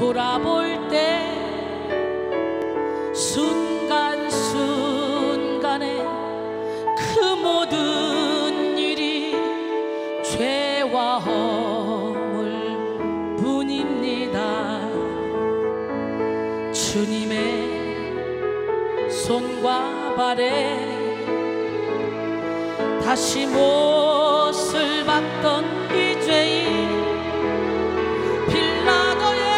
돌아볼 때 순간순간에 그 모든 일이 죄와 허물 뿐입니다. 주님의 손과 발에 다시 못을 박던 이 죄인, 빌라도의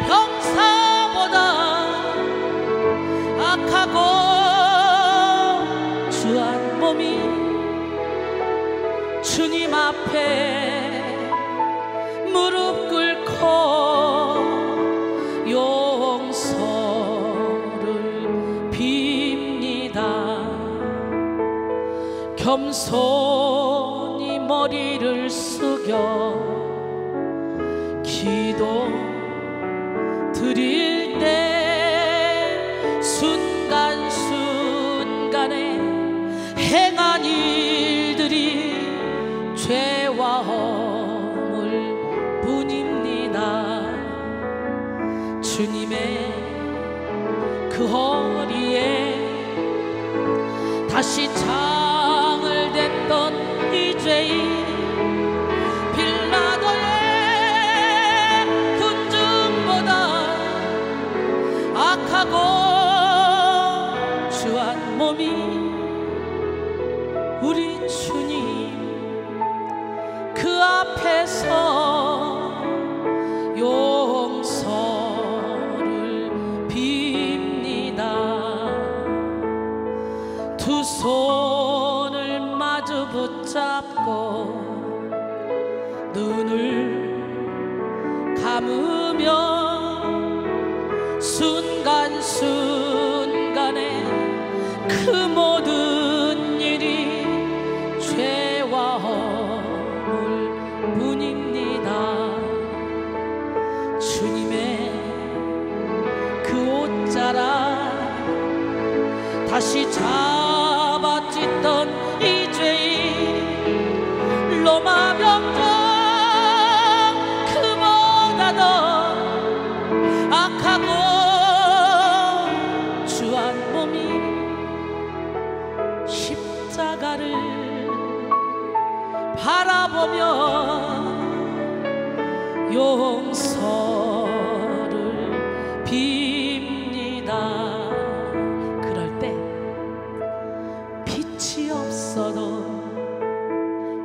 병사보다 악하고 주한 몸이 주님 앞에 무릎 꿇고 용서를 빕니다. 겸손히 머리를 숙여 기도 드릴 때 순간순간에 행한 일들이 죄와 허물 뿐입니다. 주님의 그 허리에 다시 장을 댔던 이 죄인, 빌라도의 군중보다 악하고 주한 몸이 우리 주님 그 앞에서 용서를 빕니다. 두 손을 마주 붙잡고 눈을 감으며 순간순간에 그 모든 일이 죄와 허물 뿐입니다. 주님의 그 옷자락 다시 잡아 찢던 이 죄인, 로마 병정 그보다 더 악하고 주한 몸이 십자가를 바라보며 용서를 빕니다. 그럴 때 빛이 없어도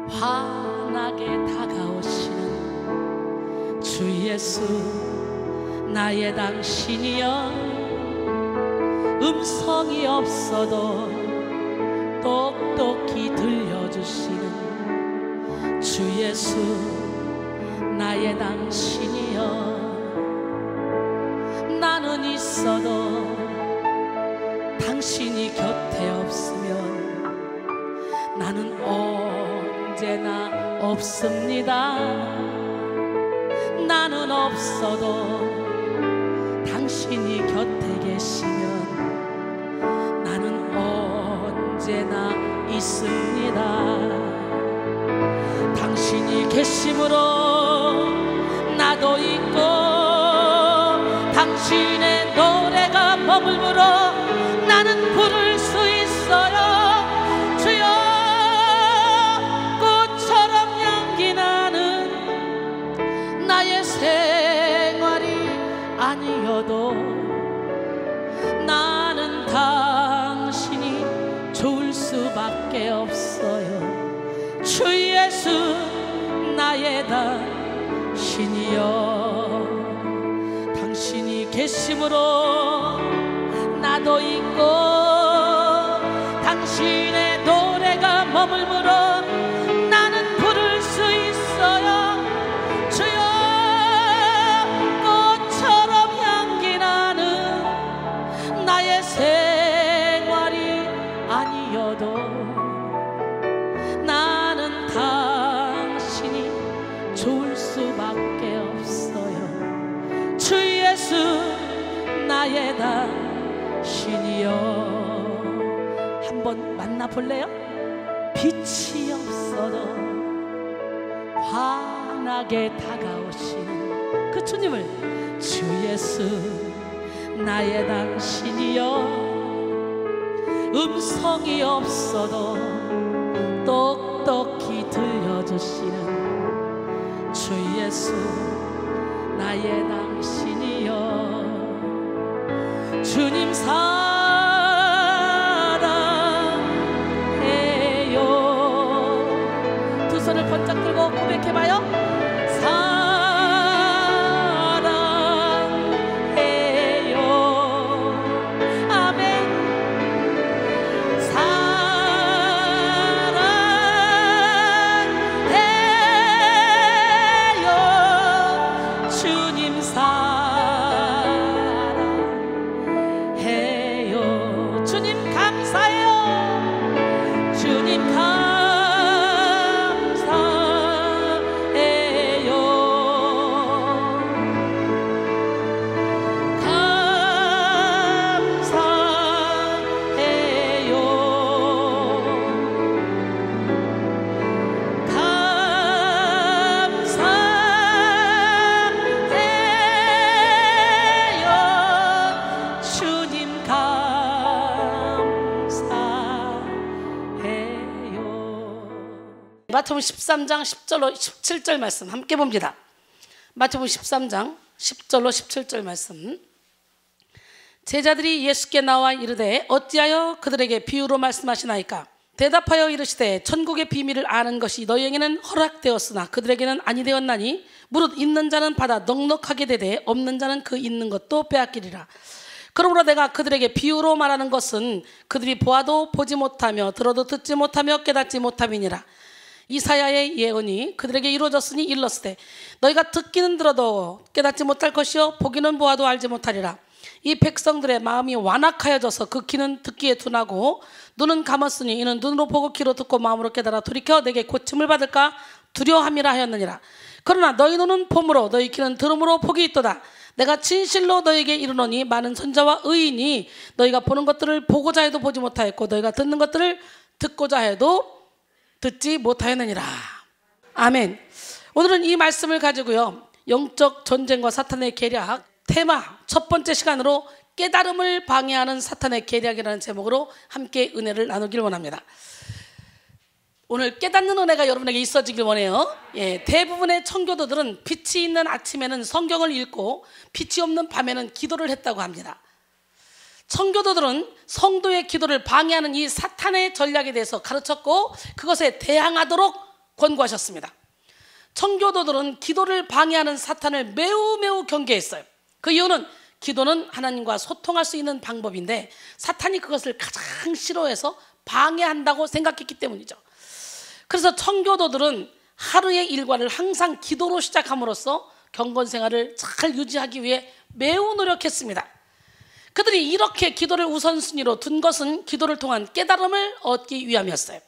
환하게 다가오시는 주 예수, 나의 당신이여. 음성이 없어도 똑똑히 들려주시는 주 예수, 나의 당신이여. 나는 있어도 당신이 곁에 없으면 나는 언제나 없습니다. 나는 없어도 당신이 곁에 계시면 나는 언제나 있습니다. 당신이 계심으로 나도 있고, 당신의 노래가 머물므로 나는 부를 수 있어요. 주여, 꽃처럼 향기 나는 나의 생활이 아니어도 나는 당신이 좋을 수밖에 없어요. 주 예수, 나의 당신이여. 당신이 계심으로 나도 있고, 당신의 노래가 머물므로 나는 부를 수 있어요. 주여, 꽃처럼 향기 나는 나의 생활이 아니어도 나는 당신이 좋을 수밖에 없어요. 주 예수, 나의 당신이여. 한번 만나볼래요? 빛이 없어도 환하게 다가오시는 그 주님을 주 예수 나의 당신이여 음성이 없어도 똑똑히 들려주시는 주 예수 나의 당신이여 주님 사랑해요. 두 손을 번쩍 들고 고백해봐요. 마태복음 13장 10절로 17절 말씀 함께 봅니다. 마태복음 13장 10절로 17절 말씀. 제자들이 예수께 나와 이르되 어찌하여 그들에게 비유로 말씀하시나이까? 대답하여 이르시되 천국의 비밀을 아는 것이 너희에게는 허락되었으나 그들에게는 아니 되었나니 무릇 있는 자는 받아 넉넉하게 되되 없는 자는 그 있는 것도 빼앗기리라. 그러므로 내가 그들에게 비유로 말하는 것은 그들이 보아도 보지 못하며 들어도 듣지 못하며 깨닫지 못함이니라. 이사야의 예언이 그들에게 이루어졌으니 일렀으되 너희가 듣기는 들어도 깨닫지 못할 것이요 보기는 보아도 알지 못하리라. 이 백성들의 마음이 완악하여져서 그 귀는 듣기에 둔하고 눈은 감았으니 이는 눈으로 보고 귀로 듣고 마음으로 깨달아 돌이켜 내게 고침을 받을까 두려워함이라 하였느니라. 그러나 너희 눈은 봄으로 너희 귀는 들음으로 복이 있도다. 내가 진실로 너희에게 이르노니 많은 선자와 의인이 너희가 보는 것들을 보고자 해도 보지 못하였고 너희가 듣는 것들을 듣고자 해도 듣지 못하였느니라. 아멘. 오늘은 이 말씀을 가지고요, 영적 전쟁과 사탄의 계략 테마 첫 번째 시간으로 깨달음을 방해하는 사탄의 계략이라는 제목으로 함께 은혜를 나누길 원합니다. 오늘 깨닫는 은혜가 여러분에게 있어지길 원해요. 대부분의 청교도들은 빛이 있는 아침에는 성경을 읽고 빛이 없는 밤에는 기도를 했다고 합니다. 청교도들은 성도의 기도를 방해하는 이 사탄의 전략에 대해서 가르쳤고 그것에 대항하도록 권고하셨습니다. 청교도들은 기도를 방해하는 사탄을 매우 경계했어요. 그 이유는 기도는 하나님과 소통할 수 있는 방법인데 사탄이 그것을 가장 싫어해서 방해한다고 생각했기 때문이죠. 그래서 청교도들은 하루의 일과를 항상 기도로 시작함으로써 경건 생활을 잘 유지하기 위해 매우 노력했습니다. 그들이 이렇게 기도를 우선순위로 둔 것은 기도를 통한 깨달음을 얻기 위함이었어요.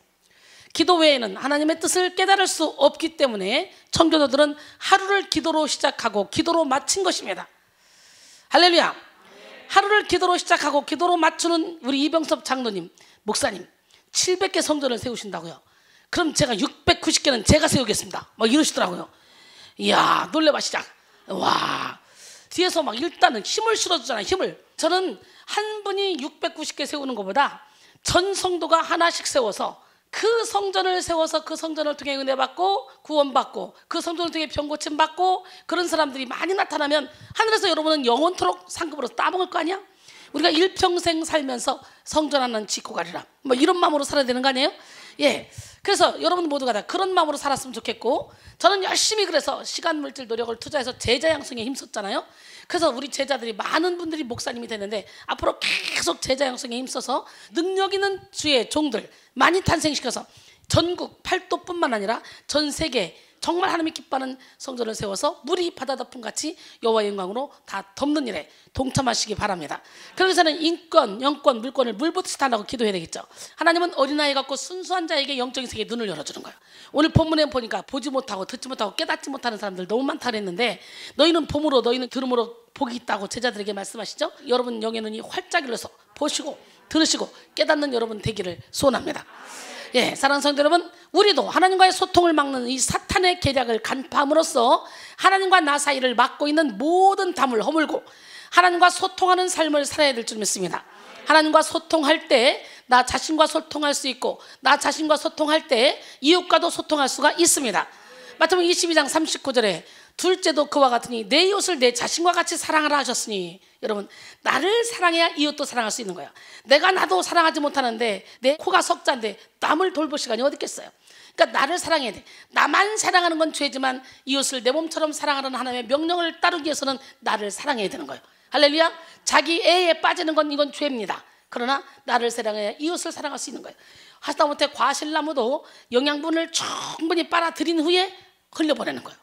기도 외에는 하나님의 뜻을 깨달을 수 없기 때문에 청교도들은 하루를 기도로 시작하고 기도로 마친 것입니다. 할렐루야. 하루를 기도로 시작하고 기도로 맞추는 우리 이병섭 장로님, 목사님 700개 성전을 세우신다고요. 그럼 제가 690개는 제가 세우겠습니다 막 이러시더라고요. 이야, 놀래봐 시작. 와, 뒤에서 막 일단은 힘을 실어주잖아요. 힘을. 저는 한 분이 690개 세우는 것보다 전 성도가 하나씩 세워서 그 성전을 세워서 그 성전을 통해 은혜 받고 구원받고 그 성전을 통해 병고침 받고 그런 사람들이 많이 나타나면 하늘에서 여러분은 영원토록 상급으로 따먹을 거 아니야? 우리가 일평생 살면서 성전 하나는 짓고 가리라 뭐 이런 마음으로 살아야 되는 거 아니에요? 그래서 여러분 모두가 다 그런 마음으로 살았으면 좋겠고, 저는 열심히 그래서 시간, 물질, 노력을 투자해서 제자 양성에 힘썼잖아요. 그래서 우리 제자들이 많은 분들이 목사님이 되는데 앞으로 계속 제자 양성에 힘써서 능력 있는 주의 종들 많이 탄생시켜서 전국 팔도뿐만 아니라 전 세계 정말 하나님이 기뻐하는 성전을 세워서 물이 바다 덮음 같이 여호와의 영광으로 다 덮는 일에 동참하시기 바랍니다. 그래서는 인권, 영권, 물권을 물붓듯이 달라고 기도해야 되겠죠. 하나님은 어린아이 같고 순수한 자에게 영적인 세계에 눈을 열어주는 거예요. 오늘 본문에 보니까 보지 못하고 듣지 못하고 깨닫지 못하는 사람들 너무 많다 그랬는데, 너희는 봄으로 너희는 들음으로 복이 있다고 제자들에게 말씀하시죠. 여러분 영의 눈이 활짝 열려서 보시고 들으시고 깨닫는 여러분 되기를 소원합니다. 예, 사랑하는 성도 여러분, 우리도 하나님과의 소통을 막는 이 사탄의 계략을 간파함으로써 하나님과 나 사이를 막고 있는 모든 담을 허물고 하나님과 소통하는 삶을 살아야 될 줄 믿습니다. 하나님과 소통할 때 나 자신과 소통할 수 있고, 나 자신과 소통할 때 이웃과도 소통할 수가 있습니다. 마태복음 22장 39절에 둘째도 그와 같으니 내 이웃을 내 자신과 같이 사랑하라 하셨으니, 여러분, 나를 사랑해야 이웃도 사랑할 수 있는 거예요. 내가 나도 사랑하지 못하는데, 내 코가 석자인데 남을 돌볼 시간이 어디 있겠어요? 그러니까 나를 사랑해야 돼. 나만 사랑하는 건 죄지만 이웃을 내 몸처럼 사랑하는 하나님의 명령을 따르기 위해서는 나를 사랑해야 되는 거예요. 할렐루야. 자기 애에 빠지는 건 이건 죄입니다. 그러나 나를 사랑해야 이웃을 사랑할 수 있는 거예요. 하다못해 과실나무도 영양분을 충분히 빨아들인 후에 흘려보내는 거예요.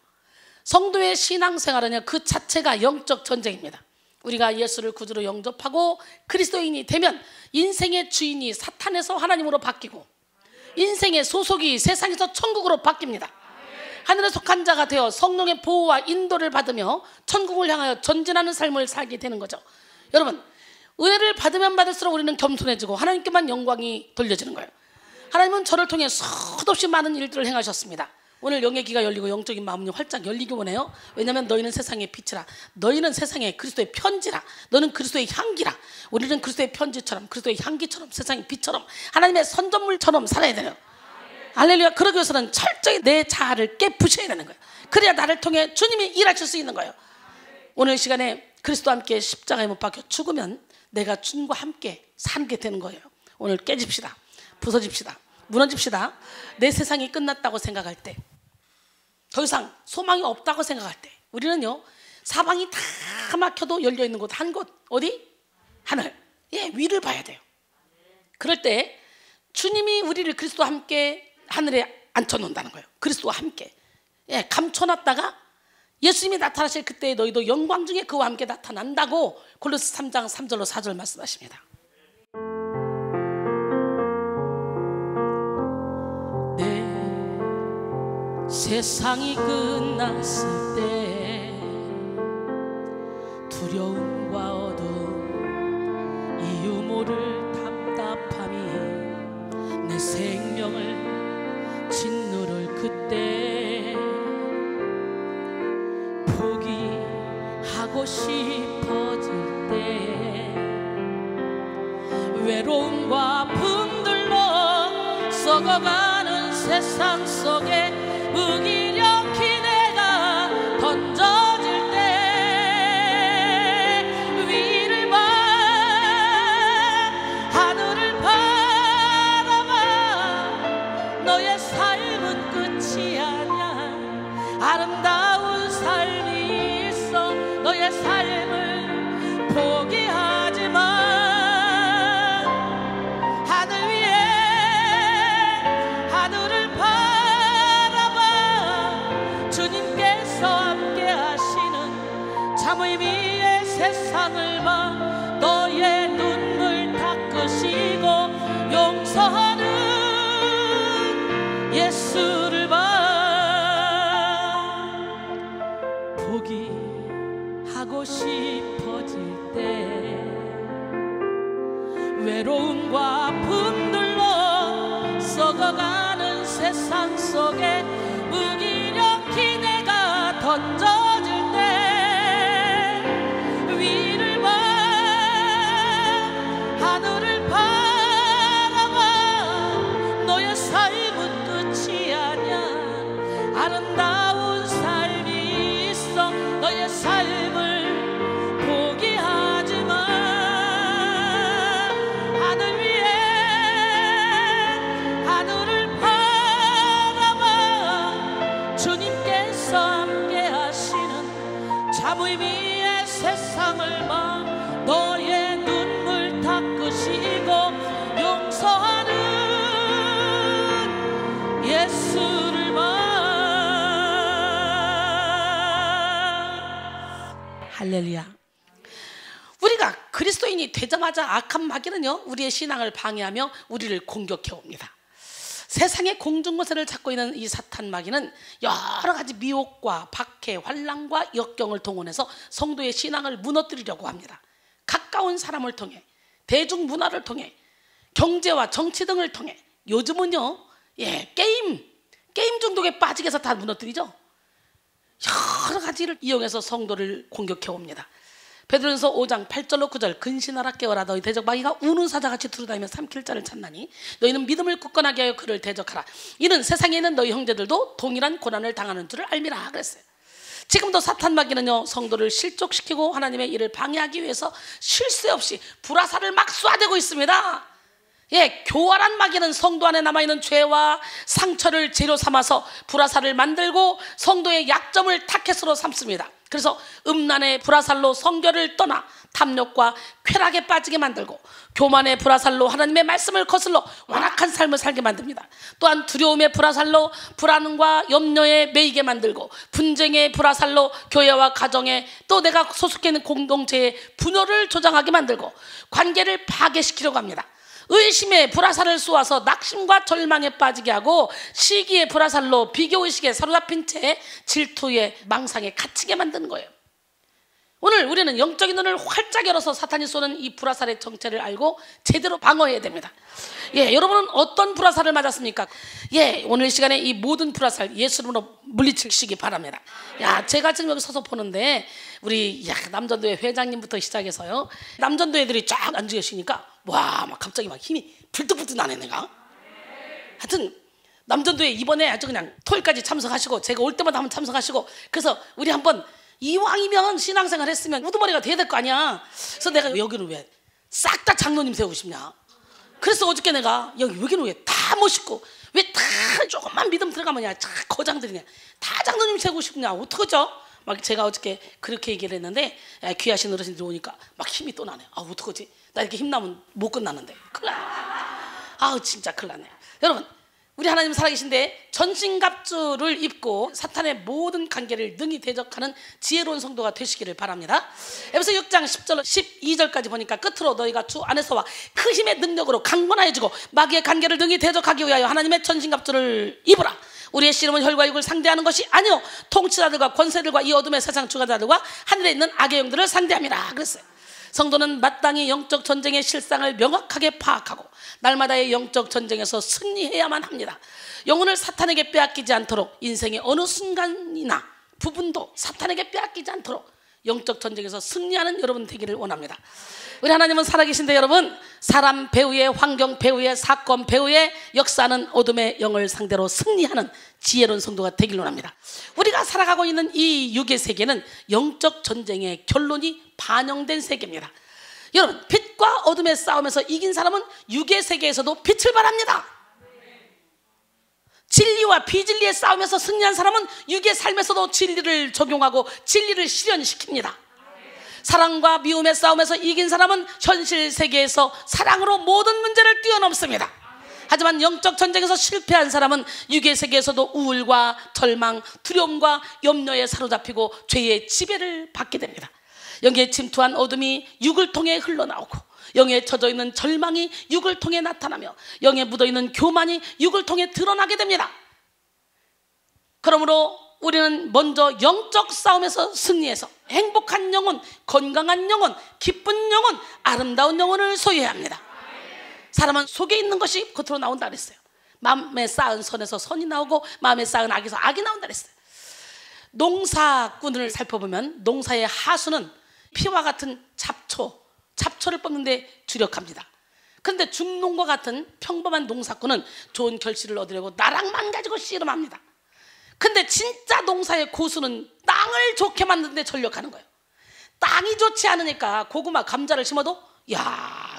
성도의 신앙생활은요, 그 자체가 영적 전쟁입니다. 우리가 예수를 구주로 영접하고 그리스도인이 되면 인생의 주인이 사탄에서 하나님으로 바뀌고 인생의 소속이 세상에서 천국으로 바뀝니다. 하늘에 속한 자가 되어 성령의 보호와 인도를 받으며 천국을 향하여 전진하는 삶을 살게 되는 거죠. 여러분, 은혜를 받으면 받을수록 우리는 겸손해지고 하나님께만 영광이 돌려지는 거예요. 하나님은 저를 통해 수없이 많은 일들을 행하셨습니다. 오늘 영의 귀가 열리고 영적인 마음이 활짝 열리기 원해요. 왜냐하면 너희는 세상의 빛이라, 너희는 세상의 그리스도의 편지라, 너는 그리스도의 향기라. 우리는 그리스도의 편지처럼, 그리스도의 향기처럼, 세상의 빛처럼, 하나님의 선전물처럼 살아야 돼요. 할렐루야. 그러기 위해서는 철저히 내 자아를 깨부셔야 되는 거예요. 그래야 나를 통해 주님이 일하실 수 있는 거예요. 오늘 이 시간에 그리스도와 함께 십자가에 못 박혀 죽으면 내가 주님과 함께 살게 되는 거예요. 오늘 깨집시다. 부서집시다. 무너집시다. 내 세상이 끝났다고 생각할 때, 더 이상 소망이 없다고 생각할 때, 우리는요, 사방이 다 막혀도 열려있는 곳 한 곳, 어디? 하늘. 예, 위를 봐야 돼요. 그럴 때 주님이 우리를 그리스도와 함께 하늘에 앉혀놓는다는 거예요. 그리스도와 함께. 예, 감춰놨다가 예수님이 나타나실 그때 너희도 영광 중에 그와 함께 나타난다고 골로새 3장 3절로 4절 말씀하십니다. 세상이 끝났을 때 두려움과 어두움, 이유 모를 답답함이 내 생명을 짓누를 그때 포기하고 싶어질 때 외로움과 분들로 썩어가는 세상 속에 무기력히 내가 던져질 때 위를 봐, 하늘을 바라봐. 너의 삶은 끝이 아니야. 아름다운 삶이 있어. 너의 삶을 포기하지 마. 하늘 위에 하늘을 주님께서 함께 하시는 참 의미의 세상을 봐. 너의 눈물 닦으시고 용서하는 예수를 봐. 포기하고 싶어질 때 외로움과 분들로 썩어가는 세상 속에 무기력히 내가 던져질 때 위를 봐, 하늘을 바라봐. 너의 삶은 끝이 아니야. 아름다운 삶이 있어. 너의 삶을 포기하지 마. 하늘 위에 하늘을 바라봐. 주님께서 함께 하시는 참 의미의 세상을 봐. 너의 눈물 닦으시고 용서하는 예수를 봐. 할렐루야. 우리가 그리스도인이 되자마자 악한 마귀는요, 우리의 신앙을 방해하며 우리를 공격해 옵니다. 세상의 공중거세를 찾고 있는 이 사탄 마귀는 여러 가지 미혹과 박해, 환난과 역경을 동원해서 성도의 신앙을 무너뜨리려고 합니다. 가까운 사람을 통해, 대중문화를 통해, 경제와 정치 등을 통해 요즘은요, 게임 중독에 빠지게 해서 다 무너뜨리죠. 여러 가지를 이용해서 성도를 공격해 옵니다. 베드로전서 5장 8절로 9절 근신하라 깨어라 너희 대적 마귀가 우는 사자같이 두루다니며 삼킬 자를 찾나니 너희는 믿음을 굳건하게 하여 그를 대적하라. 이는 세상에 있는 너희 형제들도 동일한 고난을 당하는 줄을 알미라 그랬어요. 지금도 사탄 마귀는요 성도를 실족시키고 하나님의 일을 방해하기 위해서 쉴 새 없이 불화살을 막 쏘아대고 있습니다. 교활한 마귀는 성도 안에 남아있는 죄와 상처를 재료 삼아서 불화살을 만들고 성도의 약점을 타켓으로 삼습니다. 그래서 음란의 불화살로 성결을 떠나 탐욕과 쾌락에 빠지게 만들고 교만의 불화살로 하나님의 말씀을 거슬러 완악한 삶을 살게 만듭니다. 또한 두려움의 불화살로 불안과 염려에 매이게 만들고 분쟁의 불화살로 교회와 가정에 또 내가 소속해 있는 공동체의 분열을 조장하게 만들고 관계를 파괴시키려고 합니다. 의심의 불화살을 쏘아서 낙심과 절망에 빠지게 하고 시기의 불화살로 비교의식에 사로잡힌 채 질투의 망상에 갇히게 만드는 거예요. 오늘 우리는 영적인 눈을 활짝 열어서 사탄이 쏘는 이 불화살의 정체를 알고 제대로 방어해야 됩니다. 여러분은 어떤 불화살을 맞았습니까? 오늘 이 시간에 이 모든 불화살 예수 이름으로 물리치시기 바랍니다. 제가 지금 여기 서서 보는데 우리 남전도회 회장님부터 시작해서요 남전도 애들이 쫙 앉아 계시니까 막 갑자기 막 힘이 불뚝불뚝 나네 내가. 하여튼 남전도회 이번에 아주 그냥 토요일까지 참석하시고 제가 올 때마다 한번 참석하시고 그래서 우리 한번 이왕이면 신앙생활 했으면 우두머리가 돼야 될 거 아니야. 그래서 내가 여기는 왜 싹 다 장로님 세우고 싶냐. 그래서 어저께 내가 여기는 왜 다 멋있고 왜 다 조금만 믿음 들어가면 거장들이냐 다 장로님 세우고 싶냐 어떡하죠? 막 제가 어저께 그렇게 얘기를 했는데 귀하신 어르신들이 오니까 막 힘이 또 나네. 어떡하지? 나 이렇게 힘나면 못 끝나는데 큰일 나네. 진짜 큰일 나네. 여러분 우리 하나님 살아계신데 전신갑주를 입고 사탄의 모든 관계를 능히 대적하는 지혜로운 성도가 되시기를 바랍니다. 에베소 6장 10절 12절까지 보니까 끝으로 너희가 주 안에서와 그 힘의 능력으로 강건해지고 마귀의 관계를 능히 대적하기 위하여 하나님의 전신갑주를 입으라. 우리의 씨름은 혈과 육을 상대하는 것이 아니요 통치자들과 권세들과 이 어둠의 세상 주관자들과 하늘에 있는 악의 영들을 상대함이라 그랬어요. 성도는 마땅히 영적 전쟁의 실상을 명확하게 파악하고 날마다의 영적 전쟁에서 승리해야만 합니다. 영혼을 사탄에게 빼앗기지 않도록 인생의 어느 순간이나 부분도 사탄에게 빼앗기지 않도록 영적 전쟁에서 승리하는 여러분 되기를 원합니다. 우리 하나님은 살아계신데 여러분 사람 배후의 환경 배후의 사건 배후의 역사는 어둠의 영을 상대로 승리하는 지혜로운 성도가 되기를 원합니다. 우리가 살아가고 있는 이 육의 세계는 영적 전쟁의 결론이 반영된 세계입니다. 여러분 빛과 어둠의 싸움에서 이긴 사람은 육의 세계에서도 빛을 발합니다. 진리와 비진리의 싸움에서 승리한 사람은 육의 삶에서도 진리를 적용하고 진리를 실현시킵니다. 사랑과 미움의 싸움에서 이긴 사람은 현실 세계에서 사랑으로 모든 문제를 뛰어넘습니다. 하지만 영적 전쟁에서 실패한 사람은 육의 세계에서도 우울과 절망, 두려움과 염려에 사로잡히고 죄의 지배를 받게 됩니다. 영에 침투한 어둠이 육을 통해 흘러나오고 영에 젖어 있는 절망이 육을 통해 나타나며 영에 묻어 있는 교만이 육을 통해 드러나게 됩니다. 그러므로 우리는 먼저 영적 싸움에서 승리해서 행복한 영혼, 건강한 영혼, 기쁜 영혼, 아름다운 영혼을 소유해야 합니다. 사람은 속에 있는 것이 겉으로 나온다 그랬어요. 마음에 쌓은 선에서 선이 나오고 마음에 쌓은 악에서 악이 나온다 그랬어요. 농사꾼을 살펴보면 농사의 하수는 피와 같은 잡초를 뽑는데 주력합니다. 그런데 중농과 같은 평범한 농사꾼은 좋은 결실을 얻으려고 나락만 가지고 씨름합니다. 근데 진짜 농사의 고수는 땅을 좋게 만드는 데 전력하는 거예요. 땅이 좋지 않으니까 고구마, 감자를 심어도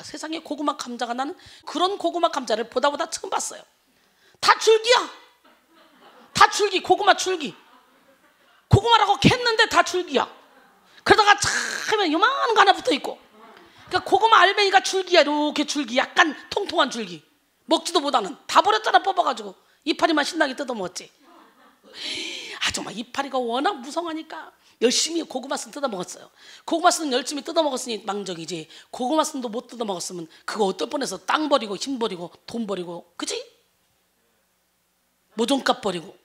세상에 고구마, 감자가 나는 그런 고구마, 감자를 보다 처음 봤어요. 다 줄기야. 다 줄기, 고구마 줄기. 고구마라고 캤는데 다 줄기야. 그러다가 참 요만한 거 하나 붙어있고 그러니까 고구마 알맹이가 줄기야. 이렇게 줄기, 약간 통통한 줄기. 먹지도 못하는. 다 버렸잖아 뽑아가지고. 이파리만 신나게 뜯어먹었지. 정말 이파리가 워낙 무성하니까 열심히 고구마순 뜯어먹었어요. 고구마순 열심히 뜯어먹었으니 망정이지 고구마순도 못 뜯어먹었으면 그거 어떨 뻔해서 땅 버리고 힘 버리고 돈 버리고 그치? 모종값 버리고.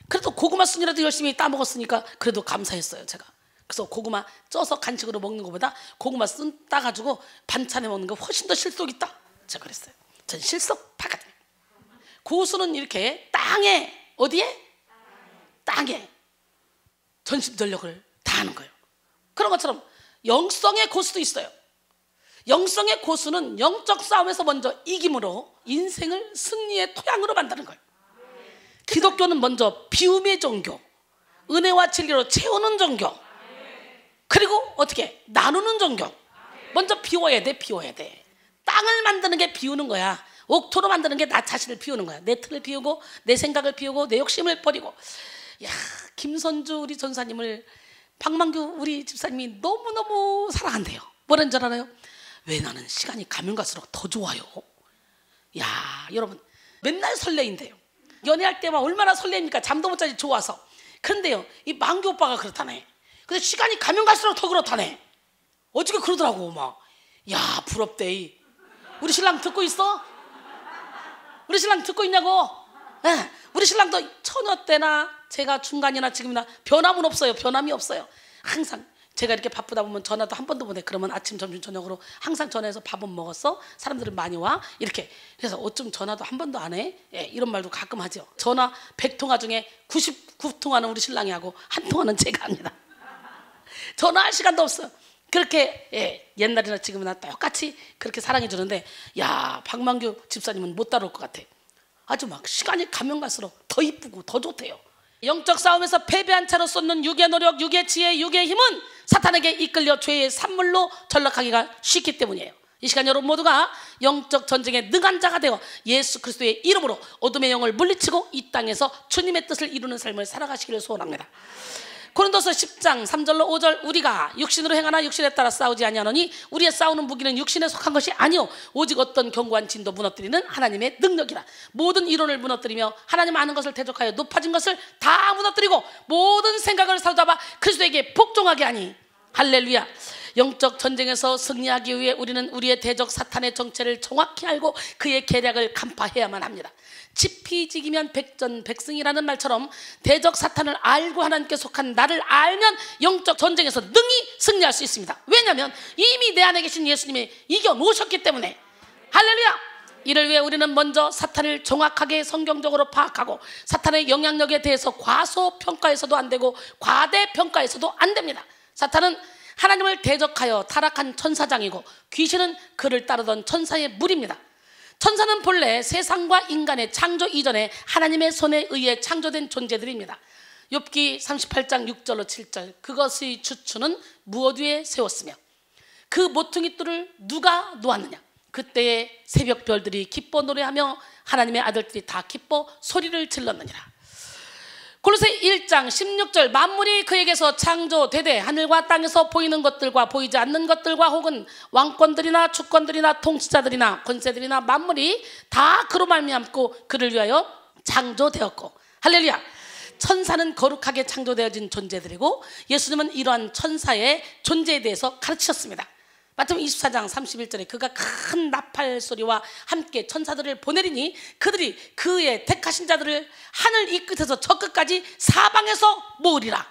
그래도 고구마순이라도 열심히 따먹었으니까 그래도 감사했어요 제가. 그래서 고구마 쪄서 간식으로 먹는 것보다 고구마 순 따가지고 반찬에 먹는 거 훨씬 더 실속 있다 제가 그랬어요. 전 실속 파거든요. 고수는 이렇게 땅에, 어디에? 땅에 전심전력을 다하는 거예요. 그런 것처럼 영성의 고수도 있어요. 영성의 고수는 영적 싸움에서 먼저 이김으로 인생을 승리의 토양으로 만드는 거예요. 기독교는 먼저 비움의 종교, 은혜와 진리로 채우는 종교, 그리고 어떻게? 나누는 종교. 먼저 비워야 돼. 땅을 만드는 게 비우는 거야. 옥토로 만드는 게 나 자신을 비우는 거야. 내 틀을 비우고 내 생각을 비우고 내 욕심을 버리고. 야, 김선주 우리 전사님을 박만규 우리 집사님이 너무너무 사랑한대요. 뭐라는 줄 알아요? 왜 나는 시간이 가면 갈수록 더 좋아요. 야, 여러분 맨날 설레인데요. 연애할 때만 얼마나 설레입니까? 잠도 못 자지 좋아서. 그런데요, 이 만규 오빠가 그렇다네. 근데 시간이 가면 갈수록 더 그렇다네. 어저께 그러더라고. 막, 야, 부럽대. 우리 신랑 듣고 있어? 우리 신랑 듣고 있냐고? 네. 우리 신랑도 처녀 때나 제가 중간이나 지금이나 변함은 없어요. 변함이 없어요. 항상 제가 이렇게 바쁘다 보면 전화도 한 번도 못 해. 그러면 아침, 점심, 저녁으로 항상 전화해서 밥은 먹었어? 사람들은 많이 와? 이렇게. 그래서 어쩜 전화도 한 번도 안 해? 예, 이런 말도 가끔 하죠. 전화 100통화 중에 99통화는 우리 신랑이 하고 한 통화는 제가 합니다. 전화할 시간도 없어요. 그렇게, 예, 옛날이나 지금이나 똑같이 그렇게 사랑해 주는데, 야, 박만규 집사님은 못 따라올 것 같아. 아주 막 시간이 가면 갈수록 더 이쁘고 더 좋대요. 영적 싸움에서 패배한 채로 쏟는 육의 노력, 육의 지혜, 육의 힘은 사탄에게 이끌려 죄의 산물로 전락하기가 쉽기 때문이에요. 이 시간 여러분 모두가 영적 전쟁에 능한 자가 되어 예수 그리스도의 이름으로 어둠의 영을 물리치고 이 땅에서 주님의 뜻을 이루는 삶을 살아가시기를 소원합니다. 고린도서 10장 3절로 5절, 우리가 육신으로 행하나 육신에 따라 싸우지 아니하노니 우리의 싸우는 무기는 육신에 속한 것이 아니요 오직 어떤 견고한 진도 무너뜨리는 하나님의 능력이라. 모든 이론을 무너뜨리며 하나님 아는 것을 대적하여 높아진 것을 다 무너뜨리고 모든 생각을 사로잡아 그리스도에게 복종하게 하니. 할렐루야. 영적 전쟁에서 승리하기 위해 우리는 우리의 대적 사탄의 정체를 정확히 알고 그의 계략을 간파해야만 합니다. 지피지기면 백전백승이라는 말처럼 대적 사탄을 알고 하나님께 속한 나를 알면 영적 전쟁에서 능히 승리할 수 있습니다. 왜냐하면 이미 내 안에 계신 예수님이 이겨놓으셨기 때문에. 할렐루야. 이를 위해 우리는 먼저 사탄을 정확하게 성경적으로 파악하고 사탄의 영향력에 대해서 과소평가해서도 안 되고 과대평가해서도 안 됩니다. 사탄은 하나님을 대적하여 타락한 천사장이고 귀신은 그를 따르던 천사의 무리입니다. 천사는 본래 세상과 인간의 창조 이전에 하나님의 손에 의해 창조된 존재들입니다. 욥기 38장 6절로 7절, 그것의 주추는 무엇 위에 세웠으며 그 모퉁이 뜰을 누가 놓았느냐. 그때의 새벽 별들이 기뻐 노래하며 하나님의 아들들이 다 기뻐 소리를 질렀느니라. 골로새 1장 16절, 만물이 그에게서 창조되되 하늘과 땅에서 보이는 것들과 보이지 않는 것들과 혹은 왕권들이나 주권들이나 통치자들이나 권세들이나 만물이 다 그로 말미암고 그를 위하여 창조되었고. 할렐루야. 천사는 거룩하게 창조되어진 존재들이고 예수님은 이러한 천사의 존재에 대해서 가르치셨습니다. 마태복음 24장 31절에 그가 큰 나팔 소리와 함께 천사들을 보내리니 그들이 그의 택하신 자들을 하늘 이 끝에서 저 끝까지 사방에서 모으리라.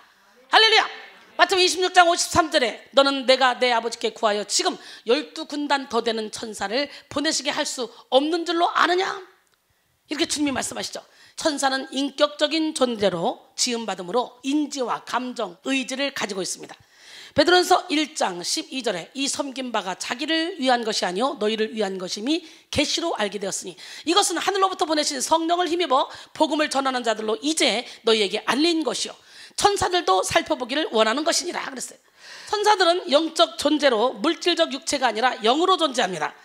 할렐루야. 마태복음 26장 53절에 너는 내가 내 아버지께 구하여 지금 12군단 더 되는 천사를 보내시게 할 수 없는 줄로 아느냐. 이렇게 주님이 말씀하시죠. 천사는 인격적인 존재로 지음받음으로 인지와 감정, 의지를 가지고 있습니다. 베드로전서 1장 12절에 이 섬긴 바가 자기를 위한 것이 아니요 너희를 위한 것임이 계시로 알게 되었으니 이것은 하늘로부터 보내신 성령을 힘입어 복음을 전하는 자들로 이제 너희에게 알린 것이요 천사들도 살펴보기를 원하는 것이니라 그랬어요. 천사들은 영적 존재로 물질적 육체가 아니라 영으로 존재합니다.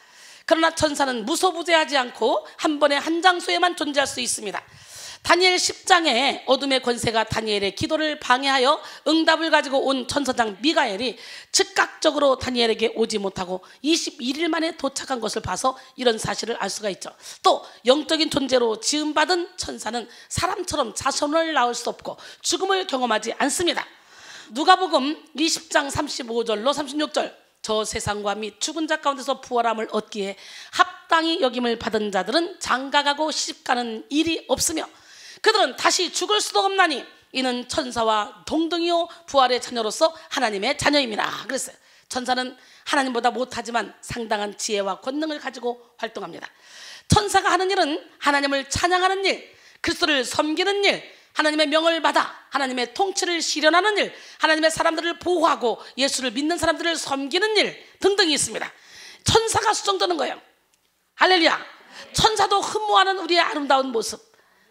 그러나 천사는 무소부재하지 않고 한 번에 한 장소에만 존재할 수 있습니다. 다니엘 10장에 어둠의 권세가 다니엘의 기도를 방해하여 응답을 가지고 온 천사장 미가엘이 즉각적으로 다니엘에게 오지 못하고 21일 만에 도착한 것을 봐서 이런 사실을 알 수가 있죠. 또 영적인 존재로 지음받은 천사는 사람처럼 자손을 낳을 수 없고 죽음을 경험하지 않습니다. 누가복음 20장 35절로 36절, 저 세상과 및 죽은 자 가운데서 부활함을 얻기에 합당히 여김을 받은 자들은 장가가고 시집가는 일이 없으며 그들은 다시 죽을 수도 없나니 이는 천사와 동등이요 부활의 자녀로서 하나님의 자녀입니다. 그랬어요. 천사는 하나님보다 못하지만 상당한 지혜와 권능을 가지고 활동합니다. 천사가 하는 일은 하나님을 찬양하는 일, 그리스도를 섬기는 일, 하나님의 명을 받아 하나님의 통치를 실현하는 일, 하나님의 사람들을 보호하고 예수를 믿는 사람들을 섬기는 일 등등이 있습니다. 천사가 수정되는 거예요. 할렐루야. 천사도 흠모하는 우리의 아름다운 모습,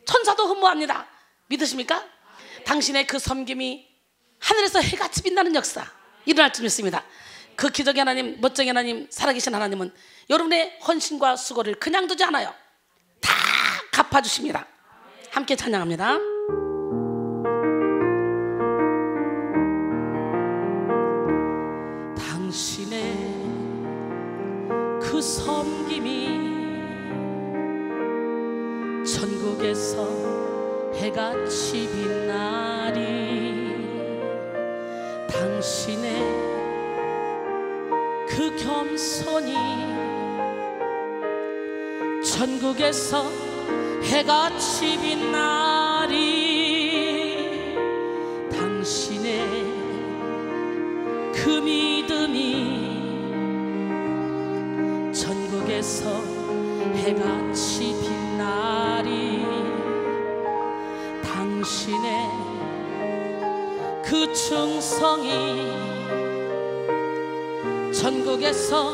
천사도 흠모합니다. 믿으십니까? 당신의 그 섬김이 하늘에서 해같이 빛나는 역사 일어날 줄 믿습니다. 그 기적의 하나님, 멋쟁이 하나님, 살아계신 하나님은 여러분의 헌신과 수고를 그냥 두지 않아요. 다 갚아주십니다. 함께 찬양합니다. 당신의 그 섬김이 천국에서 해같이 빛나리. 당신의 그 겸손이 천국에서 해같이 빛나리. 당신의 그 믿음이 천국에서 해같이 빛나리. 당신의 그 충성이 천국에서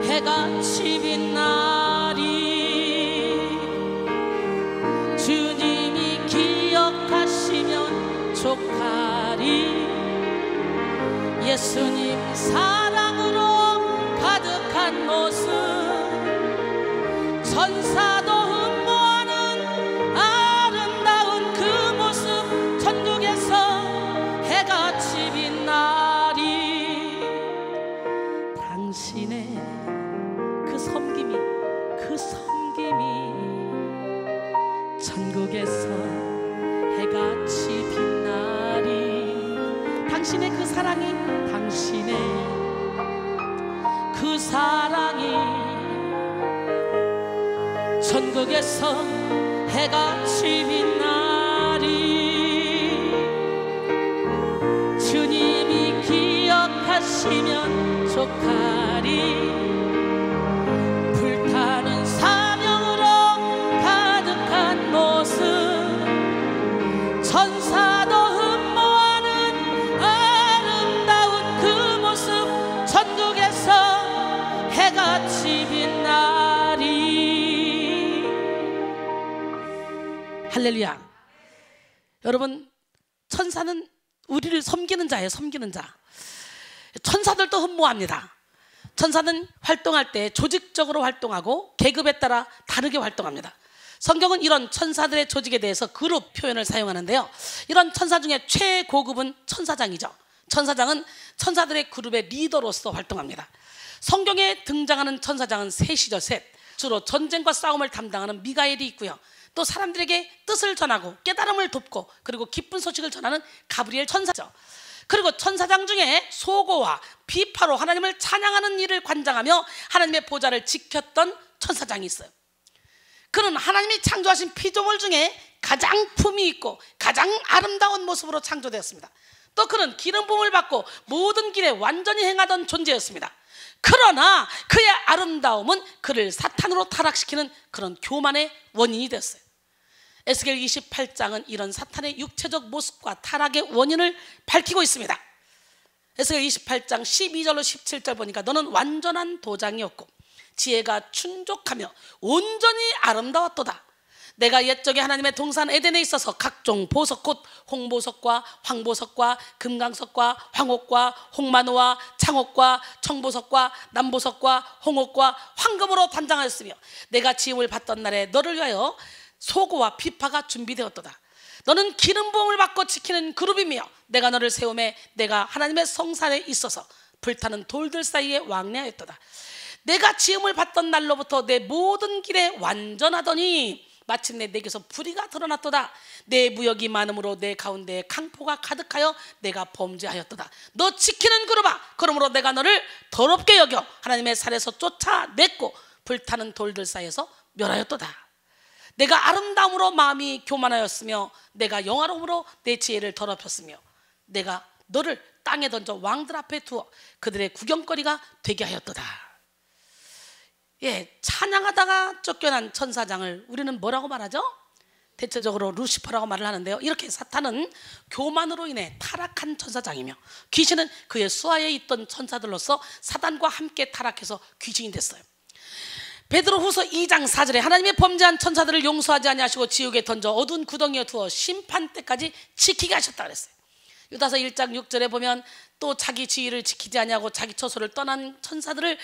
해같이 빛나리. 주님이 기억하시면 족하리. 예수님 사랑으로 가득한 모습, 천사도 흠모하는 아름다운 그 모습, 천국에서 해같이 빛나리. 당신의 그 섬김이 천국에서 해같이 빛나리. 당신의 그 사랑이 천국에서 해같이 빛나리. 주님이 기억하시면 족하리. 불타는 사명으로 가득한 모습, 천사도 흠모하는 아름다운 그 모습, 천국에서 해같이 빛나리. 할렐루야. 여러분, 천사는 우리를 섬기는 자예요. 섬기는 자. 천사들도 흠모합니다. 천사는 활동할 때 조직적으로 활동하고 계급에 따라 다르게 활동합니다. 성경은 이런 천사들의 조직에 대해서 그룹 표현을 사용하는데요, 이런 천사 중에 최고급은 천사장이죠. 천사장은 천사들의 그룹의 리더로서 활동합니다. 성경에 등장하는 천사장은 셋이죠. 셋. 주로 전쟁과 싸움을 담당하는 미가엘이 있고요, 또 사람들에게 뜻을 전하고 깨달음을 돕고 그리고 기쁜 소식을 전하는 가브리엘 천사죠. 그리고 천사장 중에 소고와 비파로 하나님을 찬양하는 일을 관장하며 하나님의 보좌를 지켰던 천사장이 있어요. 그는 하나님이 창조하신 피조물 중에 가장 품위 있고 가장 아름다운 모습으로 창조되었습니다. 또 그는 기름 부음을 받고 모든 길에 완전히 행하던 존재였습니다. 그러나 그의 아름다움은 그를 사탄으로 타락시키는 그런 교만의 원인이 되었어요. 에스겔 28장은 이런 사탄의 육체적 모습과 타락의 원인을 밝히고 있습니다. 에스겔 28장 12절로 17절 보니까 너는 완전한 도장이었고 지혜가 충족하며 온전히 아름다웠도다. 내가 옛적에 하나님의 동산 에덴에 있어서 각종 보석 곧 홍보석과 황보석과 금강석과 황옥과 홍마노와 창옥과 청보석과 남보석과 홍옥과 황금으로 단장하였으며 내가 지음을 받던 날에 너를 위하여 소고와 비파가 준비되었도다. 너는 기름 부음을 받고 지키는 그룹이며 내가 너를 세우매 내가 하나님의 성산에 있어서 불타는 돌들 사이에 왕래하였도다. 내가 지음을 받던 날로부터 내 모든 길에 완전하더니 마침내 내게서 불의가 드러났도다. 내 무역이 많음으로 내 가운데에 강포가 가득하여 내가 범죄하였도다. 너 지키는 그룹아, 그러므로 내가 너를 더럽게 여겨 하나님의 살에서 쫓아냈고 불타는 돌들 사이에서 멸하였도다. 내가 아름다움으로 마음이 교만하였으며 내가 영화로움으로 내 지혜를 더럽혔으며 내가 너를 땅에 던져 왕들 앞에 두어 그들의 구경거리가 되게 하였도다. 찬양하다가 쫓겨난 천사장을 우리는 뭐라고 말하죠? 대체적으로 루시퍼라고 말을 하는데요. 이렇게 사탄은 교만으로 인해 타락한 천사장이며 귀신은 그의 수하에 있던 천사들로서 사단과 함께 타락해서 귀신이 됐어요. 베드로후서 2장 4절에 하나님의 범죄한 천사들을 용서하지 아니하시고 지옥에 던져 어두운 구덩이에 두어 심판 때까지 지키게 하셨다 그랬어요. 유다서 1장 6절에 보면 또 자기 지위를 지키지 아니하고 자기 처소를 떠난 천사들을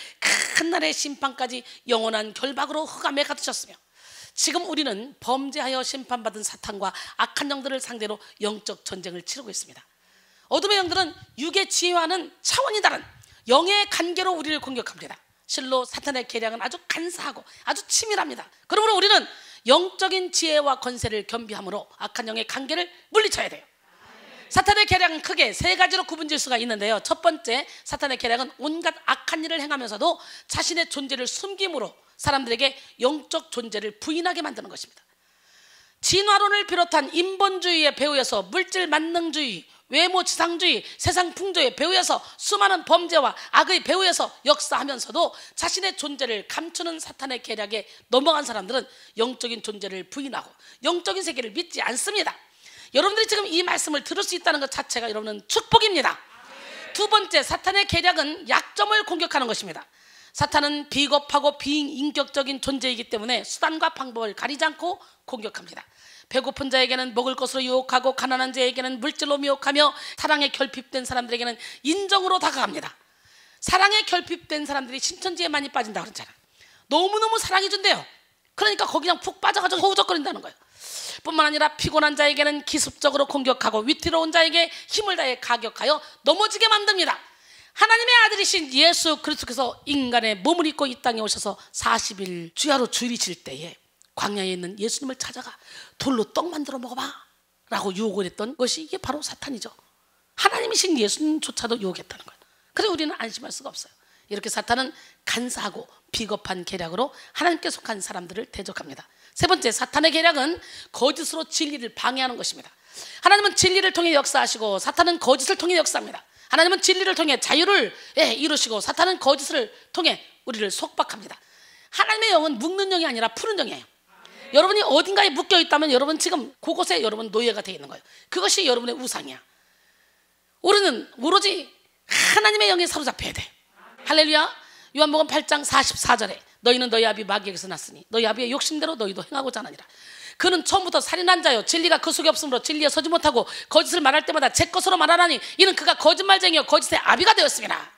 큰 날의 심판까지 영원한 결박으로 흑암에 가두셨으며, 지금 우리는 범죄하여 심판받은 사탄과 악한 영들을 상대로 영적 전쟁을 치르고 있습니다. 어둠의 영들은 육의 지혜와는 차원이 다른 영의 관계로 우리를 공격합니다. 실로 사탄의 계략은 아주 간사하고 아주 치밀합니다. 그러므로 우리는 영적인 지혜와 권세를 겸비함으로 악한 영의 관계를 물리쳐야 돼요. 사탄의 계략은 크게 세 가지로 구분질 수가 있는데요. 첫 번째, 사탄의 계략은 온갖 악한 일을 행하면서도 자신의 존재를 숨김으로 사람들에게 영적 존재를 부인하게 만드는 것입니다. 진화론을 비롯한 인본주의의 배후에서 물질 만능주의, 외모 지상주의, 세상 풍조의 배후에서 수많은 범죄와 악의 배후에서 역사하면서도 자신의 존재를 감추는 사탄의 계략에 넘어간 사람들은 영적인 존재를 부인하고 영적인 세계를 믿지 않습니다. 여러분들이 지금 이 말씀을 들을 수 있다는 것 자체가 여러분은 축복입니다. 두 번째, 사탄의 계략은 약점을 공격하는 것입니다. 사탄은 비겁하고 비인격적인 존재이기 때문에 수단과 방법을 가리지 않고 공격합니다. 배고픈 자에게는 먹을 것으로 유혹하고 가난한 자에게는 물질로 미혹하며 사랑에 결핍된 사람들에게는 인정으로 다가갑니다. 사랑에 결핍된 사람들이 신천지에 많이 빠진다 그러잖아요. 너무너무 사랑해 준대요. 그러니까 거기 그냥 푹 빠져가지고 허우적거린다는 거예요. 뿐만 아니라 피곤한 자에게는 기습적으로 공격하고 위태로운 자에게 힘을 다해 가격하여 넘어지게 만듭니다. 하나님의 아들이신 예수 그리스도께서 인간의 몸을 입고 이 땅에 오셔서 40일 주야로 주일이실 때에 광야에 있는 예수님을 찾아가 돌로 떡 만들어 먹어봐 라고 유혹을 했던 것이 이게 바로 사탄이죠. 하나님이신 예수님조차도 유혹했다는 거예요. 그래서 우리는 안심할 수가 없어요. 이렇게 사탄은 간사하고 비겁한 계략으로 하나님께 속한 사람들을 대적합니다. 세 번째, 사탄의 계략은 거짓으로 진리를 방해하는 것입니다. 하나님은 진리를 통해 역사하시고 사탄은 거짓을 통해 역사합니다. 하나님은 진리를 통해 자유를 이루시고 사탄은 거짓을 통해 우리를 속박합니다. 하나님의 영은 묶는 영이 아니라 푸는 영이에요. 여러분이 어딘가에 묶여 있다면 여러분 지금 그곳에 여러분 노예가 되어 있는 거예요. 그것이 여러분의 우상이야. 우리는 오로지 하나님의 영에 사로잡혀야 돼. 할렐루야. 요한복음 8장 44절에 너희는 너희 아비 마귀에게서 났으니 너희 아비의 욕심대로 너희도 행하고 자라니라. 그는 처음부터 살인한 자요 진리가 그 속에 없으므로 진리에 서지 못하고 거짓을 말할 때마다 제 것으로 말하나니 이는 그가 거짓말쟁이요 거짓의 아비가 되었습니다.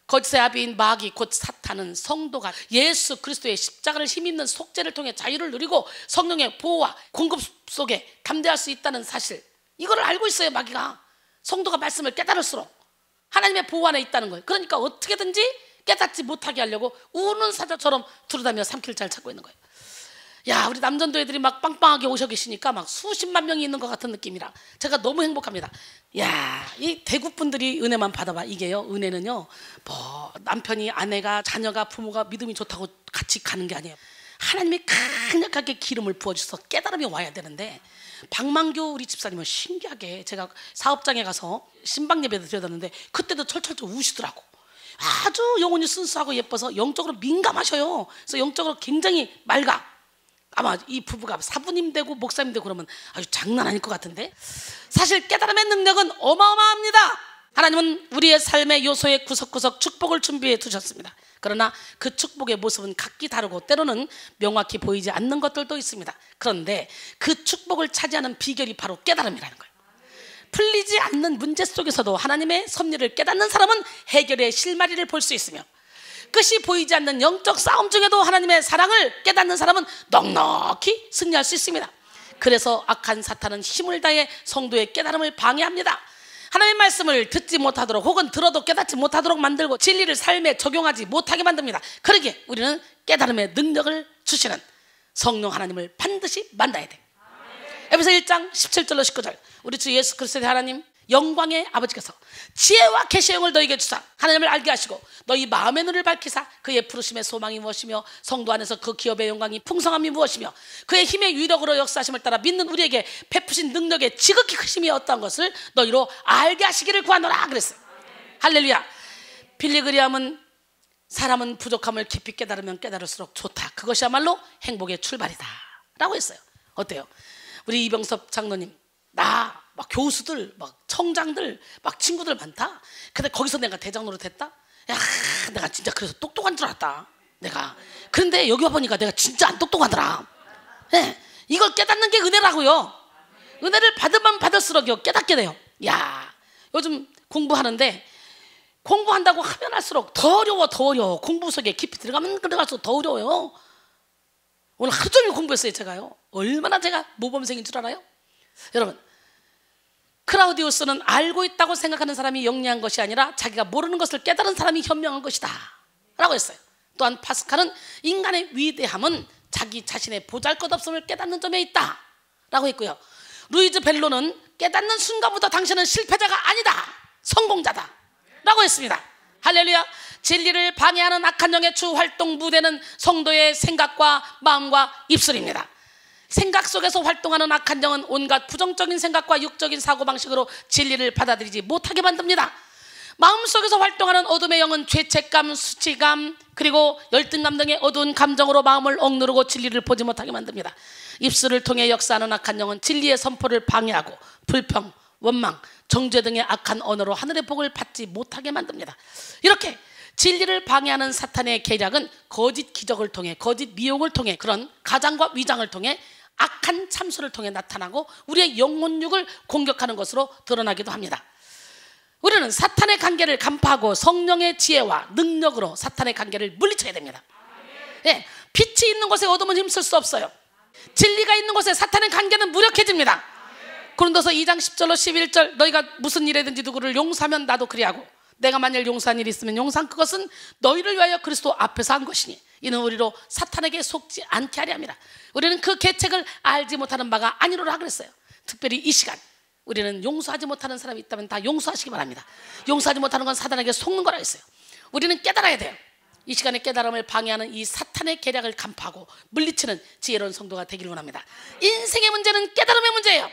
거짓의 아비인 마귀 곧 사탄은 성도가 예수 그리스도의 십자가를 힘입는 속죄를 통해 자유를 누리고 성령의 보호와 공급 속에 담대할 수 있다는 사실, 이거를 알고 있어요. 마귀가 성도가 말씀을 깨달을수록 하나님의 보호 안에 있다는 거예요. 그러니까 어떻게든지 깨닫지 못하게 하려고 우는 사자처럼 두루다니며 삼킬 자를 찾고 있는 거예요. 야, 우리 남전도 애들이 막 빵빵하게 오셔 계시니까 막 수십만 명이 있는 것 같은 느낌이라 제가 너무 행복합니다. 야, 이 대구 분들이 은혜만 받아봐. 이게요, 은혜는요 뭐 남편이, 아내가, 자녀가, 부모가 믿음이 좋다고 같이 가는 게 아니에요. 하나님이 강력하게 기름을 부어주셔서 깨달음이 와야 되는데, 박만교 우리 집사님은 신기하게 제가 사업장에 가서 신방 예배도 드렸는데 그때도 철철철 우시더라고. 아주 영혼이 순수하고 예뻐서 영적으로 민감하셔요. 그래서 영적으로 굉장히 맑아. 아마 이 부부가 사부님 되고 목사님 되고 그러면 아주 장난 아닐 것 같은데, 사실 깨달음의 능력은 어마어마합니다. 하나님은 우리의 삶의 요소에 구석구석 축복을 준비해 두셨습니다. 그러나 그 축복의 모습은 각기 다르고 때로는 명확히 보이지 않는 것들도 있습니다. 그런데 그 축복을 차지하는 비결이 바로 깨달음이라는 거예요. 풀리지 않는 문제 속에서도 하나님의 섭리를 깨닫는 사람은 해결의 실마리를 볼 수 있으며, 끝이 보이지 않는 영적 싸움 중에도 하나님의 사랑을 깨닫는 사람은 넉넉히 승리할 수 있습니다. 그래서 악한 사탄은 힘을 다해 성도의 깨달음을 방해합니다. 하나님의 말씀을 듣지 못하도록 혹은 들어도 깨닫지 못하도록 만들고 진리를 삶에 적용하지 못하게 만듭니다. 그러기에 우리는 깨달음의 능력을 주시는 성령 하나님을 반드시 만나야 돼. 에베소 1장 17절로 19절, 우리 주 예수 그리스도의 하나님 영광의 아버지께서 지혜와 계시의 영을 너희에게 주사 하나님을 알게 하시고 너희 마음의 눈을 밝히사 그의 부르심의 소망이 무엇이며 성도 안에서 그 기업의 영광이 풍성함이 무엇이며 그의 힘의 위력으로 역사하심을 따라 믿는 우리에게 베푸신 능력의 지극히 크심이 어떠한 것을 너희로 알게 하시기를 구하노라 그랬어요. 할렐루야. 빌리그리암은 사람은 부족함을 깊이 깨달으면 깨달을수록 좋다. 그것이야말로 행복의 출발이다 라고 했어요. 어때요? 우리 이병섭 장로님, 나 막 교수들, 막 청장들, 막 친구들 많다. 근데 거기서 내가 대장로로 됐다? 야, 내가 진짜 그래서 똑똑한 줄 알았다 내가. 그런데 여기 와보니까 내가 진짜 안 똑똑하더라. 네, 이걸 깨닫는 게 은혜라고요. 은혜를 받으면 받을수록 깨닫게 돼요. 야, 요즘 공부하는데 공부한다고 하면 할수록 더 어려워, 더 어려워. 공부 속에 깊이 들어가면 들어갈수록 더 어려워요. 오늘 하루 종일 공부했어요. 제가요. 얼마나 제가 모범생인 줄 알아요? 여러분, 클라우디우스는 알고 있다고 생각하는 사람이 영리한 것이 아니라 자기가 모르는 것을 깨달은 사람이 현명한 것이다 라고 했어요. 또한 파스칼은 인간의 위대함은 자기 자신의 보잘것없음을 깨닫는 점에 있다 라고 했고요. 루이즈 벨로는 깨닫는 순간부터 당신은 실패자가 아니다, 성공자다 라고 했습니다. 할렐루야. 진리를 방해하는 악한 영의 주 활동 무대는 성도의 생각과 마음과 입술입니다. 생각 속에서 활동하는 악한 영은 온갖 부정적인 생각과 육적인 사고방식으로 진리를 받아들이지 못하게 만듭니다. 마음속에서 활동하는 어둠의 영은 죄책감, 수치감, 그리고 열등감 등의 어두운 감정으로 마음을 억누르고 진리를 보지 못하게 만듭니다. 입술을 통해 역사하는 악한 영은 진리의 선포를 방해하고 불평, 원망, 정죄 등의 악한 언어로 하늘의 복을 받지 못하게 만듭니다. 이렇게 진리를 방해하는 사탄의 계략은 거짓 기적을 통해, 거짓 미혹을 통해, 그런 가장과 위장을 통해, 악한 참수를 통해 나타나고 우리의 영혼육을 공격하는 것으로 드러나기도 합니다. 우리는 사탄의 관계를 간파하고 성령의 지혜와 능력으로 사탄의 관계를 물리쳐야 됩니다. 네, 빛이 있는 곳에 어둠은 힘쓸 수 없어요. 진리가 있는 곳에 사탄의 관계는 무력해집니다. 고린도서 2장 10절로 11절, 너희가 무슨 일이든지 누구를 용서하면 나도 그리하고 내가 만일 용서한 일이 있으면 용서한 그것은 너희를 위하여 그리스도 앞에서 한 것이니 이는 우리로 사탄에게 속지 않게 하려 합니다. 우리는 그 계책을 알지 못하는 바가 아니로라 그랬어요. 특별히 이 시간 우리는 용서하지 못하는 사람이 있다면 다 용서하시기 바랍니다. 용서하지 못하는 건 사탄에게 속는 거라 했어요. 우리는 깨달아야 돼요. 이 시간에 깨달음을 방해하는 이 사탄의 계략을 간파하고 물리치는 지혜로운 성도가 되기를 원합니다. 인생의 문제는 깨달음의 문제예요.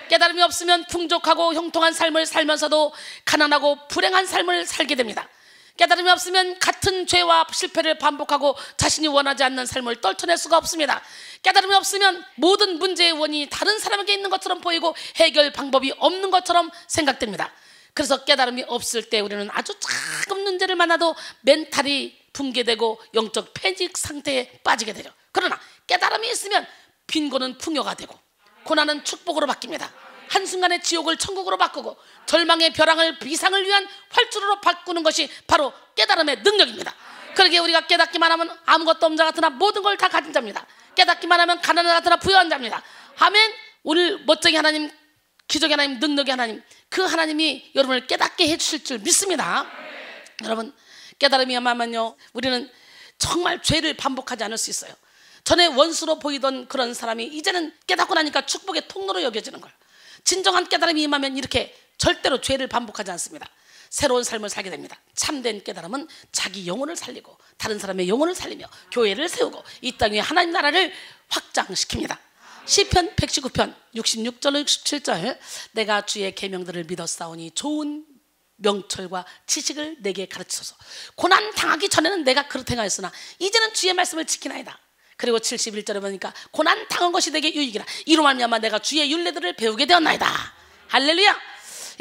깨달음이 없으면 풍족하고 형통한 삶을 살면서도 가난하고 불행한 삶을 살게 됩니다. 깨달음이 없으면 같은 죄와 실패를 반복하고 자신이 원하지 않는 삶을 떨쳐낼 수가 없습니다. 깨달음이 없으면 모든 문제의 원인이 다른 사람에게 있는 것처럼 보이고 해결 방법이 없는 것처럼 생각됩니다. 그래서 깨달음이 없을 때 우리는 아주 작은 문제를 만나도 멘탈이 붕괴되고 영적 패닉 상태에 빠지게 되죠. 그러나 깨달음이 있으면 빈곤은 풍요가 되고 고난은 축복으로 바뀝니다. 한순간에 지옥을 천국으로 바꾸고 절망의 벼랑을 비상을 위한 활주로로 바꾸는 것이 바로 깨달음의 능력입니다. 그러기에 우리가 깨닫기만 하면 아무것도 없는 자 같으나 모든 걸 다 가진 자입니다. 깨닫기만 하면 가난한 자 같으나 부유한 자입니다. 아멘. 오늘 멋쟁이 하나님, 기적의 하나님, 능력의 하나님, 그 하나님이 여러분을 깨닫게 해주실 줄 믿습니다. 여러분, 깨달음이야말로 우리는 정말 죄를 반복하지 않을 수 있어요. 전에 원수로 보이던 그런 사람이 이제는 깨닫고 나니까 축복의 통로로 여겨지는 거예요. 진정한 깨달음이 임하면 이렇게 절대로 죄를 반복하지 않습니다. 새로운 삶을 살게 됩니다. 참된 깨달음은 자기 영혼을 살리고 다른 사람의 영혼을 살리며 교회를 세우고 이 땅 위에 하나님 나라를 확장시킵니다. 시편 119편 66절로 67절, 내가 주의 계명들을 믿었사오니 좋은 명철과 지식을 내게 가르치소서. 고난 당하기 전에는 내가 그렇게 행하였으나 이제는 주의 말씀을 지키나이다. 그리고 71절에 보니까 고난 당한 것이 내게 유익이라. 이로 말미암아 내가 주의 율례들을 배우게 되었나이다. 할렐루야.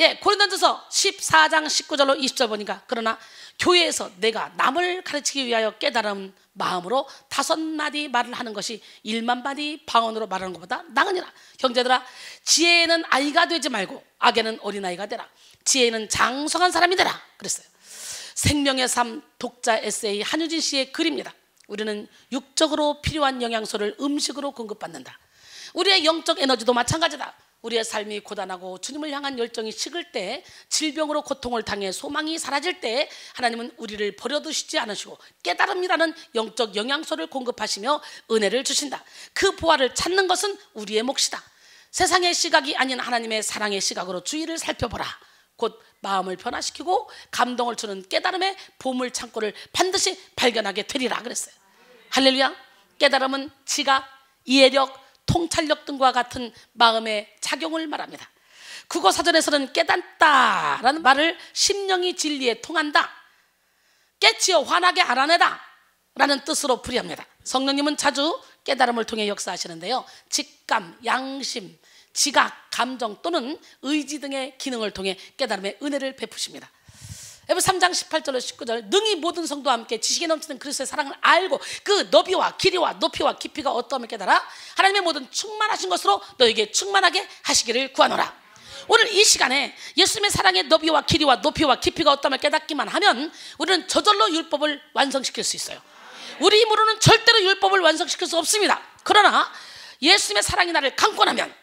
예, 고린도전서 14장 19절로 20절 보니까 그러나 교회에서 내가 남을 가르치기 위하여 깨달은 마음으로 5마디 말을 하는 것이 1만 마디 방언으로 말하는 것보다 나으니라. 형제들아, 지혜에는 아이가 되지 말고 악에는 어린아이가 되라. 지혜는 장성한 사람이 되라 그랬어요. 생명의 삶 독자 에세이 한유진 씨의 글입니다. 우리는 육적으로 필요한 영양소를 음식으로 공급받는다. 우리의 영적 에너지도 마찬가지다. 우리의 삶이 고단하고 주님을 향한 열정이 식을 때, 질병으로 고통을 당해 소망이 사라질 때 하나님은 우리를 버려두시지 않으시고 깨달음이라는 영적 영양소를 공급하시며 은혜를 주신다. 그 보화를 찾는 것은 우리의 몫이다. 세상의 시각이 아닌 하나님의 사랑의 시각으로 주위를 살펴보라. 곧 마음을 변화시키고 감동을 주는 깨달음의 보물 창고를 반드시 발견하게 되리라 그랬어요. 할렐루야. 깨달음은 지각, 이해력, 통찰력 등과 같은 마음의 작용을 말합니다. 국어사전에서는 깨닫다라는 말을 심령이 진리에 통한다, 깨치어 환하게 알아내다 라는 뜻으로 풀이합니다. 성령님은 자주 깨달음을 통해 역사하시는데요, 직감, 양심, 지각, 감정 또는 의지 등의 기능을 통해 깨달음의 은혜를 베푸십니다. 에베소 3장 18절로 19절, 능히 모든 성도와 함께 지식에 넘치는 그리스도의 사랑을 알고 그 너비와 길이와 높이와 깊이가 어떠함을 깨달아 하나님의 모든 충만하신 것으로 너에게 충만하게 하시기를 구하노라. 오늘 이 시간에 예수님의 사랑의 너비와 길이와 높이와 깊이가 어떠함을 깨닫기만 하면 우리는 저절로 율법을 완성시킬 수 있어요. 우리 힘으로는 절대로 율법을 완성시킬 수 없습니다. 그러나 예수님의 사랑이 나를 강권하면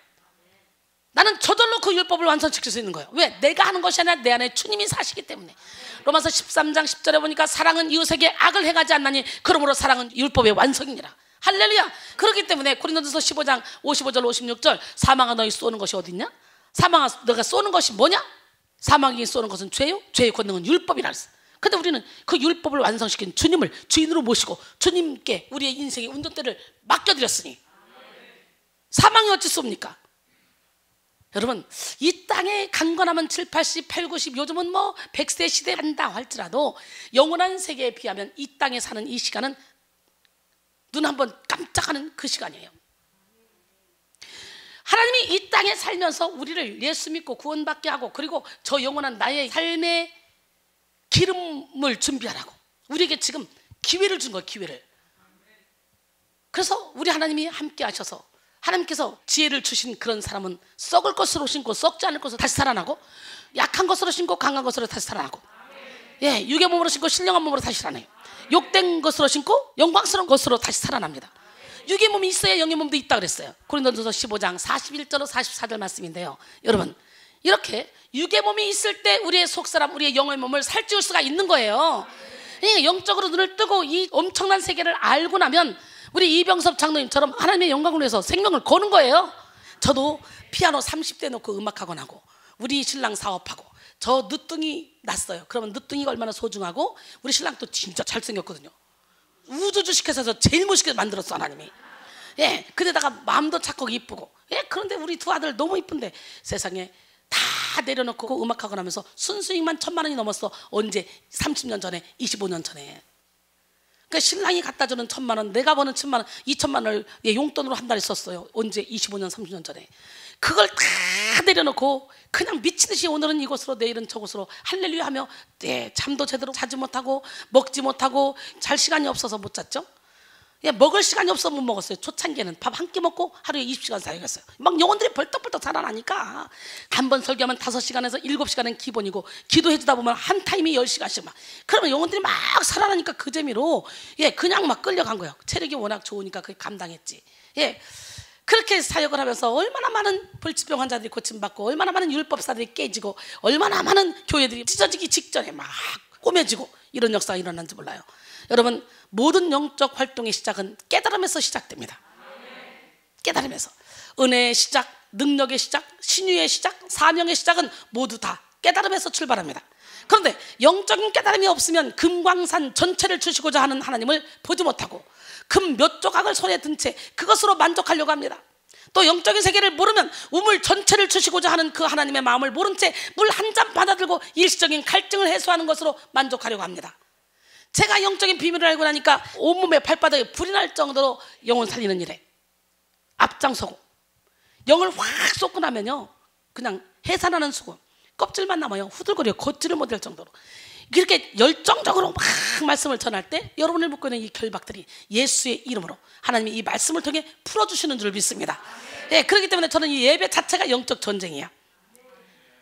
나는 저절로 그 율법을 완성시킬 수 있는 거예요. 왜? 내가 하는 것이 아니라 내 안에 주님이 사시기 때문에. 로마서 13장 10절에 보니까 사랑은 이웃에게 악을 행하지 않나니 그러므로 사랑은 율법의 완성이니라. 할렐루야. 그렇기 때문에 고린도전서 15장 55절 56절, 사망아 너희 쏘는 것이 어딨냐? 사망아 너가 쏘는 것이 뭐냐? 사망이 쏘는 것은 죄요, 죄의 권능은 율법이라 했어. 근데 우리는 그 율법을 완성시킨 주님을 주인으로 모시고 주님께 우리의 인생의 운전대를 맡겨드렸으니 사망이 어찌 쏩니까? 여러분, 이 땅의 강건함은 7, 80, 8, 90, 요즘은 뭐 100세 시대 한다 할지라도 영원한 세계에 비하면 이 땅에 사는 이 시간은 눈 한번 깜짝하는 그 시간이에요. 하나님이 이 땅에 살면서 우리를 예수 믿고 구원받게 하고, 그리고 저 영원한 나의 삶의 기름을 준비하라고 우리에게 지금 기회를 준 거예요. 기회를. 그래서 우리 하나님이 함께 하셔서 하나님께서 지혜를 주신 그런 사람은 썩을 것으로 신고 썩지 않을 것으로 다시 살아나고, 약한 것으로 신고 강한 것으로 다시 살아나고, 예, 육의 몸으로 신고 신령한 몸으로 다시 살아나요. 욕된 것으로 신고 영광스러운 것으로 다시 살아납니다. 육의 몸이 있어야 영의 몸도 있다 그랬어요. 고린도전서 15장 41절로 44절 말씀인데요, 여러분, 이렇게 육의 몸이 있을 때 우리의 속사람, 우리의 영의 몸을 살찌울 수가 있는 거예요. 영적으로 눈을 뜨고 이 엄청난 세계를 알고 나면 우리 이병섭 장로님처럼 하나님의 영광을 위해서 생명을 거는 거예요. 저도 피아노 30대 놓고 음악학원 하고 우리 신랑 사업하고 저 늦둥이 났어요. 그러면 늦둥이가 얼마나 소중하고, 우리 신랑도 진짜 잘생겼거든요. 우주 주식회사에서 제일 멋있게 만들었어 하나님이. 예, 그데다가 마음도 착하고 이쁘고. 예, 그런데 우리 두 아들 너무 이쁜데 세상에 다 내려놓고 음악학원 하면서 순수익만 1,000만 원이 넘었어. 언제? 30년 전에, 25년 전에. 그러니까 신랑이 갖다 주는 1,000만 원, 내가 버는 1,000만 원, 2,000만 원을 용돈으로 한 달에 썼어요. 언제? 25년, 30년 전에. 그걸 다 내려놓고 그냥 미친 듯이 오늘은 이곳으로 내일은 저곳으로 할렐루야 하며, 예, 잠도 제대로 자지 못하고 먹지 못하고 잘 시간이 없어서 못 잤죠. 예, 먹을 시간이 없어서 못 먹었어요. 초창기에는 밥 한 끼 먹고 하루에 20시간 사역했어요. 막 영혼들이 벌떡벌떡 살아나니까 한 번 설교하면 5시간에서 7시간은 기본이고, 기도해 주다 보면 한 타임이 10시간씩 막, 그러면 영혼들이 막 살아나니까 그 재미로, 예, 그냥 막 끌려간 거예요. 체력이 워낙 좋으니까 그게 감당했지. 예, 그렇게 사역을 하면서 얼마나 많은 불치병 환자들이 고침받고, 얼마나 많은 율법사들이 깨지고, 얼마나 많은 교회들이 찢어지기 직전에 막 꼬매지고, 이런 역사가 일어난지 몰라요. 여러분, 모든 영적 활동의 시작은 깨달음에서 시작됩니다. 깨달음에서. 은혜의 시작, 능력의 시작, 신유의 시작, 사명의 시작은 모두 다 깨달음에서 출발합니다. 그런데 영적인 깨달음이 없으면 금광산 전체를 주시고자 하는 하나님을 보지 못하고 금 몇 조각을 손에 든 채 그것으로 만족하려고 합니다. 또 영적인 세계를 모르면 우물 전체를 주시고자 하는 그 하나님의 마음을 모른 채 물 한 잔 받아들고 일시적인 갈증을 해소하는 것으로 만족하려고 합니다. 제가 영적인 비밀을 알고 나니까 온몸에 발바닥에 불이 날 정도로 영혼 살리는 일에 앞장서고, 영을 확 쏟고 나면요 그냥 해산하는 수고, 껍질만 남아요. 후들거려 걷지를 못할 정도로 이렇게 열정적으로 막 말씀을 전할 때 여러분을 묶고 있는 이 결박들이 예수의 이름으로 하나님이 이 말씀을 통해 풀어주시는 줄 믿습니다. 예, 그렇기 때문에 저는 이 예배 자체가 영적 전쟁이야.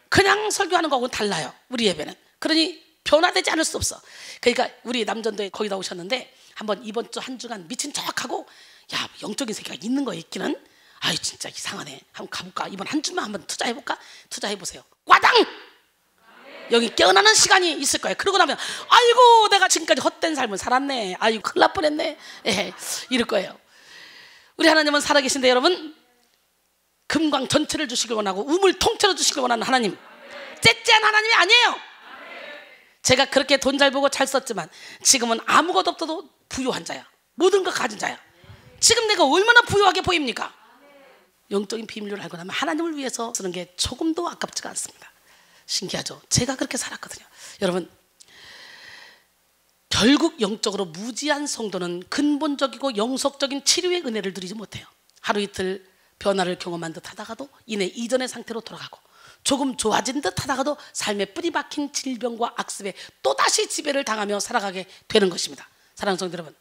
그냥 설교하는 거하고는 달라요, 우리 예배는. 그러니 변화되지 않을 수 없어. 그러니까 우리 남전도에 거기다 오셨는데 한번 이번 주 한 주간 미친 척하고, 야, 영적인 세계가 있는 거 있기는, 아이 진짜 이상하네, 한번 가볼까, 이번 한 주만 한번 투자해볼까. 투자해보세요. 꽈당! 여기 깨어나는 시간이 있을 거예요. 그러고 나면 아이고 내가 지금까지 헛된 삶을 살았네, 아이고 큰일 날 뻔했네, 예, 이럴 거예요. 우리 하나님은 살아계신데 여러분, 금광 전체를 주시길 원하고 우물 통째로 주시길 원하는 하나님, 째째한 하나님이 아니에요. 제가 그렇게 돈 잘 벌고 잘 썼지만 지금은 아무것도 없어도 부유한 자야. 모든 걸 가진 자야. 지금 내가 얼마나 부유하게 보입니까? 영적인 비밀을 알고 나면 하나님을 위해서 쓰는 게 조금도 아깝지가 않습니다. 신기하죠? 제가 그렇게 살았거든요. 여러분, 결국 영적으로 무지한 성도는 근본적이고 영속적인 치료의 은혜를 누리지 못해요. 하루 이틀 변화를 경험한 듯 하다가도 이내 이전의 상태로 돌아가고, 조금 좋아진 듯 하다가도 삶에 뿌리 박힌 질병과 악습에 또다시 지배를 당하며 살아가게 되는 것입니다. 사랑하는 성도 여러분,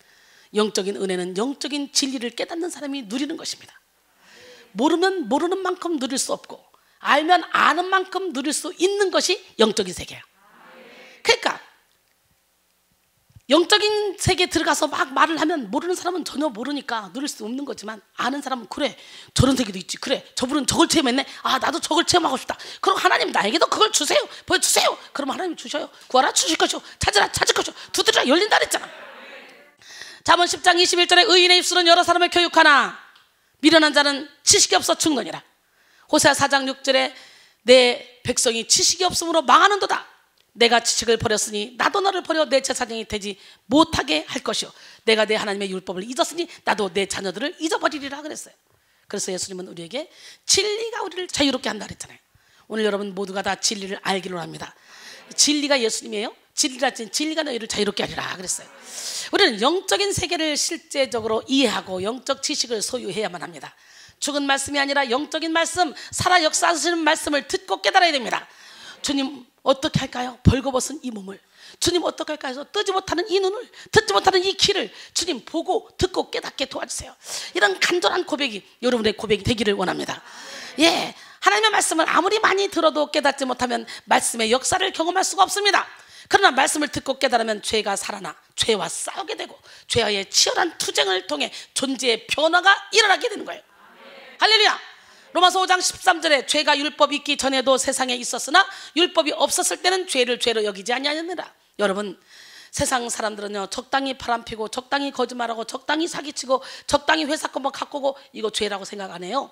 영적인 은혜는 영적인 진리를 깨닫는 사람이 누리는 것입니다. 모르면 모르는 만큼 누릴 수 없고, 알면 아는 만큼 누릴 수 있는 것이 영적인 세계예요. 그러니까 영적인 세계에 들어가서 막 말을 하면 모르는 사람은 전혀 모르니까 누릴 수 없는 거지만, 아는 사람은 그래, 저런 세계도 있지, 그래, 저분은 저걸 체험했네, 아 나도 저걸 체험하고 싶다. 그럼 하나님 나에게도 그걸 주세요, 보여주세요. 그럼 하나님 주셔요. 구하라 주실 것이요, 찾으라 찾을 것이요, 두드리라 열린다 그랬잖아. 잠언 10장 21절에 의인의 입술은 여러 사람을 교육하나 미련한 자는 지식이 없어 죽느니라. 호세아 4장 6절에 내 백성이 지식이 없으므로 망하는도다. 내가 지식을 버렸으니 나도 너를 버려 내 제사장이 되지 못하게 할 것이요, 내가 내 하나님의 율법을 잊었으니 나도 내 자녀들을 잊어버리리라 그랬어요. 그래서 예수님은 우리에게 진리가 우리를 자유롭게 한다 그랬잖아요. 오늘 여러분 모두가 다 진리를 알기로 합니다. 진리가 예수님이에요. 진리가 너희를 자유롭게 하리라 그랬어요. 우리는 영적인 세계를 실제적으로 이해하고 영적 지식을 소유해야만 합니다. 죽은 말씀이 아니라 영적인 말씀, 살아 역사하시는 말씀을 듣고 깨달아야 됩니다. 주님 어떻게 할까요? 벌거벗은 이 몸을. 주님 어떻게 할까요? 해서 뜨지 못하는 이 눈을, 듣지 못하는 이 귀를 주님 보고 듣고 깨닫게 도와주세요. 이런 간절한 고백이 여러분의 고백이 되기를 원합니다. 예, 하나님의 말씀을 아무리 많이 들어도 깨닫지 못하면 말씀의 역사를 경험할 수가 없습니다. 그러나 말씀을 듣고 깨달으면 죄가 살아나 죄와 싸우게 되고 죄와의 치열한 투쟁을 통해 존재의 변화가 일어나게 되는 거예요. 할렐루야. 로마서 5장 13절에 죄가 율법이 있기 전에도 세상에 있었으나 율법이 없었을 때는 죄를 죄로 여기지 아니하느니라. 여러분, 세상 사람들은요 적당히 바람피고 적당히 거짓말하고 적당히 사기치고 적당히 회사 것만 갖고 이거 죄라고 생각 안 해요.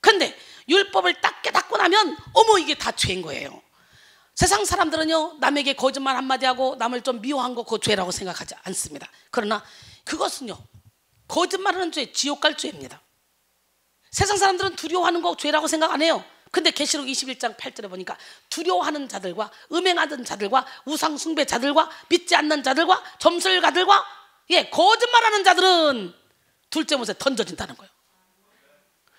근데 율법을 딱 깨닫고 나면 어머 이게 다 죄인 거예요. 세상 사람들은요 남에게 거짓말 한마디 하고 남을 좀 미워한 거 그거 죄라고 생각하지 않습니다. 그러나 그것은요 거짓말하는 죄, 지옥 갈 죄입니다. 세상 사람들은 두려워하는 거 죄라고 생각 안 해요. 근데 계시록 21장 8절에 보니까 두려워하는 자들과 음행하던 자들과 우상 숭배자들과 믿지 않는 자들과 점술가들과 거짓말하는 자들은 둘째 못에 던져진다는 거예요.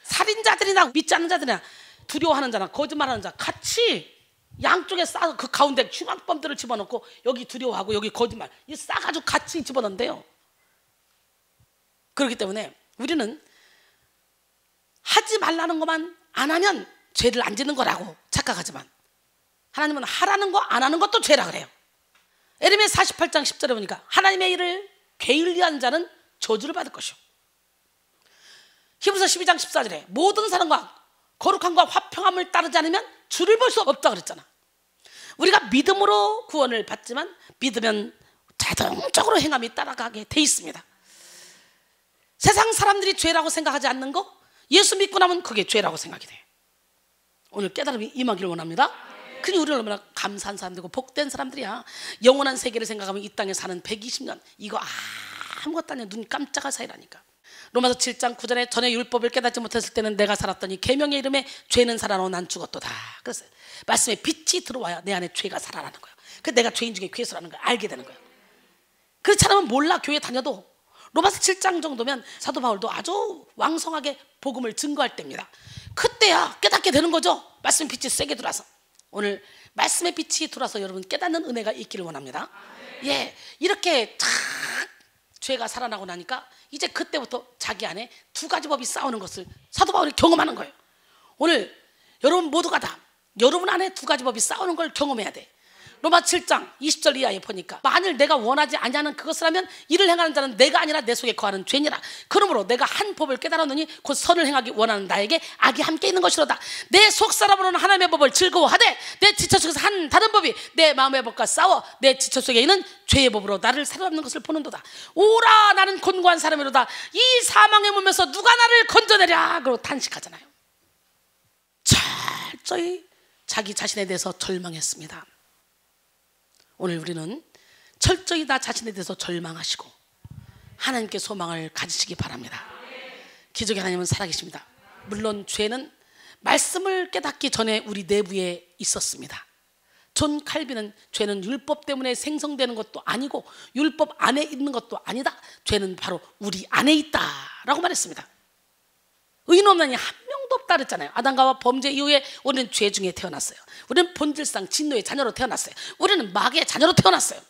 살인자들이나 믿지 않는 자들이나 두려워하는 자나 거짓말하는 자 같이 양쪽에 싸서 그 가운데 흉악범들을 집어넣고 여기 두려워하고 여기 거짓말 이 싸가지고 같이 집어넣는데요. 그렇기 때문에 우리는 하지 말라는 것만 안 하면 죄를 안 짓는 거라고 착각하지만 하나님은 하라는 거 안 하는 것도 죄라 그래요. 에레미야 48장 10절에 보니까 하나님의 일을 게을리한 자는 저주를 받을 것이요. 히브리서 12장 14절에 모든 사람과 거룩함과 화평함을 따르지 않으면 주를 볼 수 없다 그랬잖아. 우리가 믿음으로 구원을 받지만 믿으면 자동적으로 행함이 따라가게 돼 있습니다. 세상 사람들이 죄라고 생각하지 않는 거 예수 믿고 나면 그게 죄라고 생각이 돼요. 오늘 깨달음이 임하기를 원합니다. 그니 우리는 얼마나 감사한 사람들이고 복된 사람들이야. 영원한 세계를 생각하면 이 땅에 사는 120년 이거 아무것도 아니야. 눈 깜짝할 사이라니까. 로마서 7장 9절에 전에 율법을 깨닫지 못했을 때는 내가 살았더니 계명의 이름에 죄는 살아나고 난 죽었도다. 그래서 말씀에 빛이 들어와야 내 안에 죄가 살아나는 거예요. 그래서 내가 죄인 중에 괴수라는 걸 알게 되는 거예요. 그렇지 않으면 몰라. 교회 다녀도 로마서 7장 정도면 사도 바울도 아주 왕성하게 복음을 증거할 때입니다. 그때야 깨닫게 되는 거죠. 말씀 빛이 세게 들어와서. 오늘 말씀의 빛이 들어와서 여러분 깨닫는 은혜가 있기를 원합니다. 예, 이렇게 탁 죄가 살아나고 나니까 이제 그때부터 자기 안에 두 가지 법이 싸우는 것을 사도 바울이 경험하는 거예요. 오늘 여러분 모두가 다 여러분 안에 두 가지 법이 싸우는 걸 경험해야 돼. 로마 7장 20절 이하에 보니까 만일 내가 원하지 아니하는 그것을 하면 이를 행하는 자는 내가 아니라 내 속에 거하는 죄니라. 그러므로 내가 한 법을 깨달았느니 곧 선을 행하기 원하는 나에게 악이 함께 있는 것이로다. 내 속사람으로는 하나님의 법을 즐거워하되 내 지체 속에서 한 다른 법이 내 마음의 법과 싸워 내 지체 속에 있는 죄의 법으로 나를 사로잡는 것을 보는도다. 오라 나는 곤고한 사람이로다. 이 사망의 몸에서 누가 나를 건져내랴. 그러고 탄식하잖아요. 철저히 자기 자신에 대해서 절망했습니다. 오늘 우리는 철저히 나 자신에 대해서 절망하시고 하나님께 소망을 가지시기 바랍니다. 기적의 하나님은 살아계십니다. 물론 죄는 말씀을 깨닫기 전에 우리 내부에 있었습니다. 존 칼빈은 죄는 율법 때문에 생성되는 것도 아니고 율법 안에 있는 것도 아니다. 죄는 바로 우리 안에 있다라고 말했습니다. 의인 없나니 한 명도 없다 그랬잖아요. 아담과 범죄 이후에 우리는 죄 중에 태어났어요. 우리는 본질상 진노의 자녀로 태어났어요. 우리는 마귀의 자녀로 태어났어요.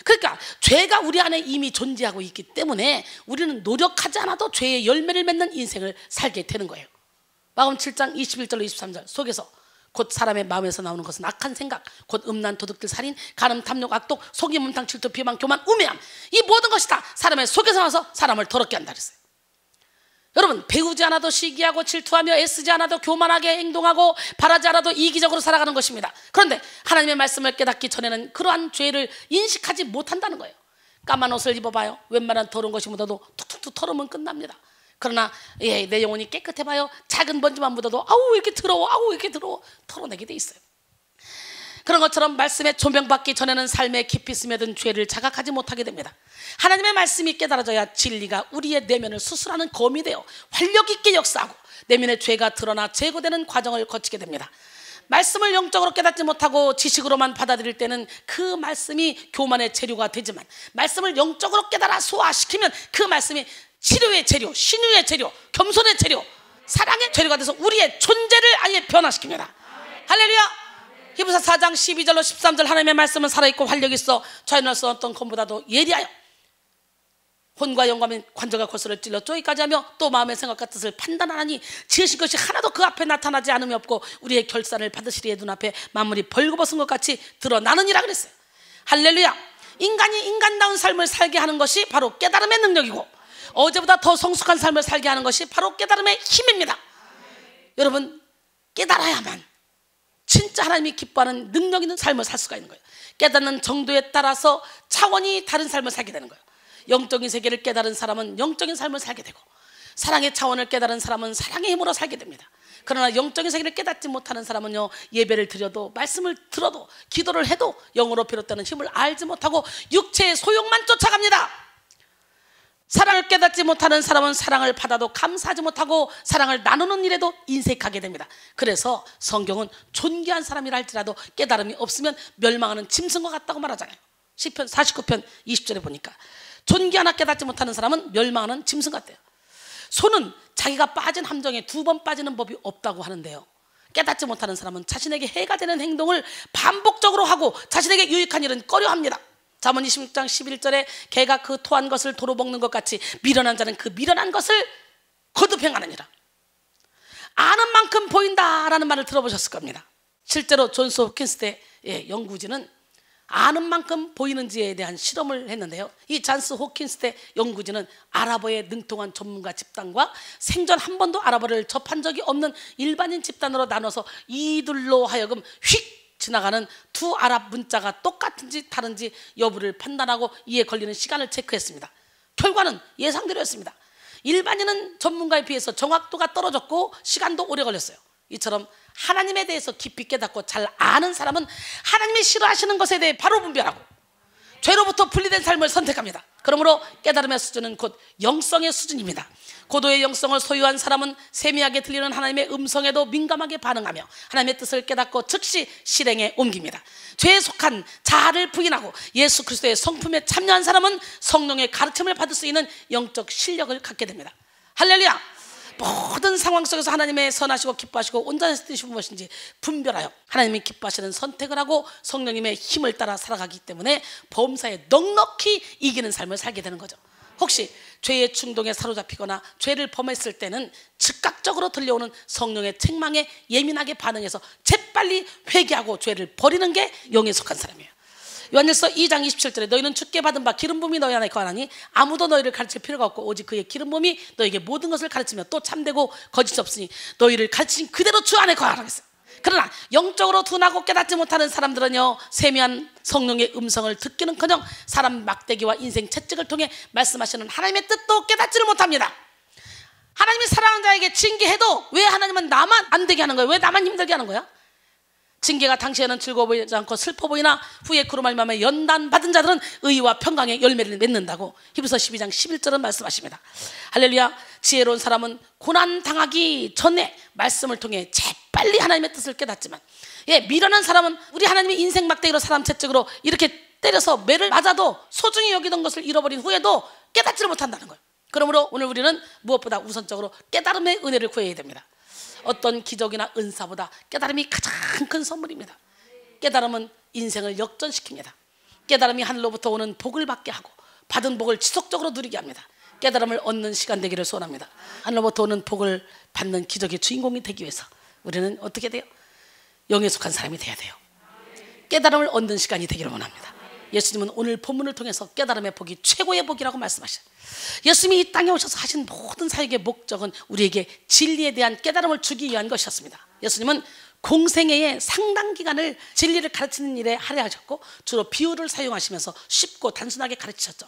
그러니까 죄가 우리 안에 이미 존재하고 있기 때문에 우리는 노력하지 않아도 죄의 열매를 맺는 인생을 살게 되는 거예요. 마가복음 7장 21절로 23절 속에서 곧 사람의 마음에서 나오는 것은 악한 생각, 곧 음란, 도둑질, 살인, 간음, 탐욕, 악독, 속임, 문탕, 질투, 비방, 교만, 우매함, 이 모든 것이 다 사람의 속에서 나와서 사람을 더럽게 한다 그랬어요. 여러분, 배우지 않아도 시기하고 질투하며 애쓰지 않아도 교만하게 행동하고 바라지 않아도 이기적으로 살아가는 것입니다. 그런데 하나님의 말씀을 깨닫기 전에는 그러한 죄를 인식하지 못한다는 거예요. 까만 옷을 입어봐요. 웬만한 더러운 것이 묻어도 툭툭툭 털으면 끝납니다. 그러나 내 영혼이 깨끗해봐요. 작은 먼지만 묻어도 아우 왜 이렇게 더러워, 아우 왜 이렇게 더러워, 털어내게 돼 있어요. 그런 것처럼 말씀에 조명받기 전에는 삶에 깊이 스며든 죄를 자각하지 못하게 됩니다. 하나님의 말씀이 깨달아져야 진리가 우리의 내면을 수술하는 검이 되어 활력 있게 역사하고 내면의 죄가 드러나 제거되는 과정을 거치게 됩니다. 말씀을 영적으로 깨닫지 못하고 지식으로만 받아들일 때는 그 말씀이 교만의 재료가 되지만 말씀을 영적으로 깨달아 소화시키면 그 말씀이 치료의 재료, 신유의 재료, 겸손의 재료, 사랑의 재료가 돼서 우리의 존재를 아예 변화시킵니다. 할렐루야. 히브리서 4장 12절로 13절 하나님의 말씀은 살아있고 활력이 있어 자연할 수 없던 검보다도 예리하여 혼과 영감인 관절과 골수를 찔러 쪼기까지 하며 또 마음의 생각과 뜻을 판단하니 지으신 것이 하나도 그 앞에 나타나지 않음이 없고 우리의 결산을 받으시리에 눈앞에 만물이 벌거벗은 것 같이 드러나느니라 그랬어요. 할렐루야. 인간이 인간다운 삶을 살게 하는 것이 바로 깨달음의 능력이고 어제보다 더 성숙한 삶을 살게 하는 것이 바로 깨달음의 힘입니다. 여러분, 깨달아야만 진짜 하나님이 기뻐하는 능력 있는 삶을 살 수가 있는 거예요. 깨닫는 정도에 따라서 차원이 다른 삶을 살게 되는 거예요. 영적인 세계를 깨달은 사람은 영적인 삶을 살게 되고 사랑의 차원을 깨달은 사람은 사랑의 힘으로 살게 됩니다. 그러나 영적인 세계를 깨닫지 못하는 사람은요, 예배를 드려도 말씀을 들어도 기도를 해도 영으로 비롯되는 힘을 알지 못하고 육체의 소욕만 쫓아갑니다. 사랑을 깨닫지 못하는 사람은 사랑을 받아도 감사하지 못하고 사랑을 나누는 일에도 인색하게 됩니다. 그래서 성경은 존귀한 사람이라 할지라도 깨달음이 없으면 멸망하는 짐승과 같다고 말하잖아요. 시편 49편 20절에 보니까 존귀 하나 깨닫지 못하는 사람은 멸망하는 짐승 같대요. 소는 자기가 빠진 함정에 2번 빠지는 법이 없다고 하는데요, 깨닫지 못하는 사람은 자신에게 해가 되는 행동을 반복적으로 하고 자신에게 유익한 일은 꺼려합니다. 잠언 26장 11절에 개가 그 토한 것을 도로 먹는 것 같이 미련한 자는 그 미련한 것을 거듭 행하느니라. 아는 만큼 보인다라는 말을 들어보셨을 겁니다. 실제로 존스 홉킨스 대의 연구진은 아는 만큼 보이는지에 대한 실험을 했는데요, 이 잔스 홉킨스 대 연구진은 아랍어에 능통한 전문가 집단과 생전 한 번도 아랍어를 접한 적이 없는 일반인 집단으로 나눠서 이들로 하여금 휙 지나가는 두 아랍 문자가 똑같은지 다른지 여부를 판단하고 이에 걸리는 시간을 체크했습니다. 결과는 예상대로였습니다. 일반인은 전문가에 비해서 정확도가 떨어졌고 시간도 오래 걸렸어요. 이처럼 하나님에 대해서 깊이 깨닫고 잘 아는 사람은 하나님이 싫어하시는 것에 대해 바로 분별하고 죄로부터 분리된 삶을 선택합니다. 그러므로 깨달음의 수준은 곧 영성의 수준입니다. 고도의 영성을 소유한 사람은 세미하게 들리는 하나님의 음성에도 민감하게 반응하며 하나님의 뜻을 깨닫고 즉시 실행에 옮깁니다. 죄에 속한 자아를 부인하고 예수 그리스도의 성품에 참여한 사람은 성령의 가르침을 받을 수 있는 영적 실력을 갖게 됩니다. 할렐루야. 모든 상황 속에서 하나님의 선하시고 기뻐하시고 온전하신 뜻이 무엇인지 분별하여 하나님이 기뻐하시는 선택을 하고 성령님의 힘을 따라 살아가기 때문에 범사에 넉넉히 이기는 삶을 살게 되는 거죠. 혹시 죄의 충동에 사로잡히거나 죄를 범했을 때는 즉각적으로 들려오는 성령의 책망에 예민하게 반응해서 재빨리 회개하고 죄를 버리는 게 영에 속한 사람이에요. 요한일서 2장 27절에 너희는 주께 받은 바 기름 부음이 너희 안에 거하나니 아무도 너희를 가르칠 필요가 없고 오직 그의 기름 부음이 너희에게 모든 것을 가르치며 또 참되고 거짓 없으니 너희를 가르치신 그대로 주 안에 거하라고 했어요. 그러나 영적으로 둔하고 깨닫지 못하는 사람들은요, 세미한 성령의 음성을 듣기는커녕 사람 막대기와 인생 채찍을 통해 말씀하시는 하나님의 뜻도 깨닫지를 못합니다. 하나님이 사랑하는 자에게 징계해도 왜 하나님은 나만 안 되게 하는 거예요? 왜 나만 힘들게 하는 거야? 징계가 당시에는 즐거워 보이지 않고 슬퍼 보이나 후에 그로 말미암아 연단 받은 자들은 의와 평강의 열매를 맺는다고 히브리서 12장 11절은 말씀하십니다. 할렐루야. 지혜로운 사람은 고난 당하기 전에 말씀을 통해 재빨리 하나님의 뜻을 깨닫지만, 미련한 사람은 우리 하나님의 인생 막대기로 사람 채찍으로 이렇게 때려서 매를 맞아도 소중히 여기던 것을 잃어버린 후에도 깨닫지를 못한다는 거예요. 그러므로 오늘 우리는 무엇보다 우선적으로 깨달음의 은혜를 구해야 됩니다. 어떤 기적이나 은사보다 깨달음이 가장 큰 선물입니다. 깨달음은 인생을 역전시킵니다. 깨달음이 하늘로부터 오는 복을 받게 하고 받은 복을 지속적으로 누리게 합니다. 깨달음을 얻는 시간 되기를 소원합니다. 하늘로부터 오는 복을 받는 기적의 주인공이 되기 위해서 우리는 어떻게 돼요? 영에 속한 사람이 돼야 돼요. 깨달음을 얻는 시간이 되기를 원합니다. 예수님은 오늘 본문을 통해서 깨달음의 복이 최고의 복이라고 말씀하셨어요. 예수님이 이 땅에 오셔서 하신 모든 사역의 목적은 우리에게 진리에 대한 깨달음을 주기 위한 것이었습니다. 예수님은 공생애의 상당 기간을 진리를 가르치는 일에 할애하셨고 주로 비유를 사용하시면서 쉽고 단순하게 가르치셨죠.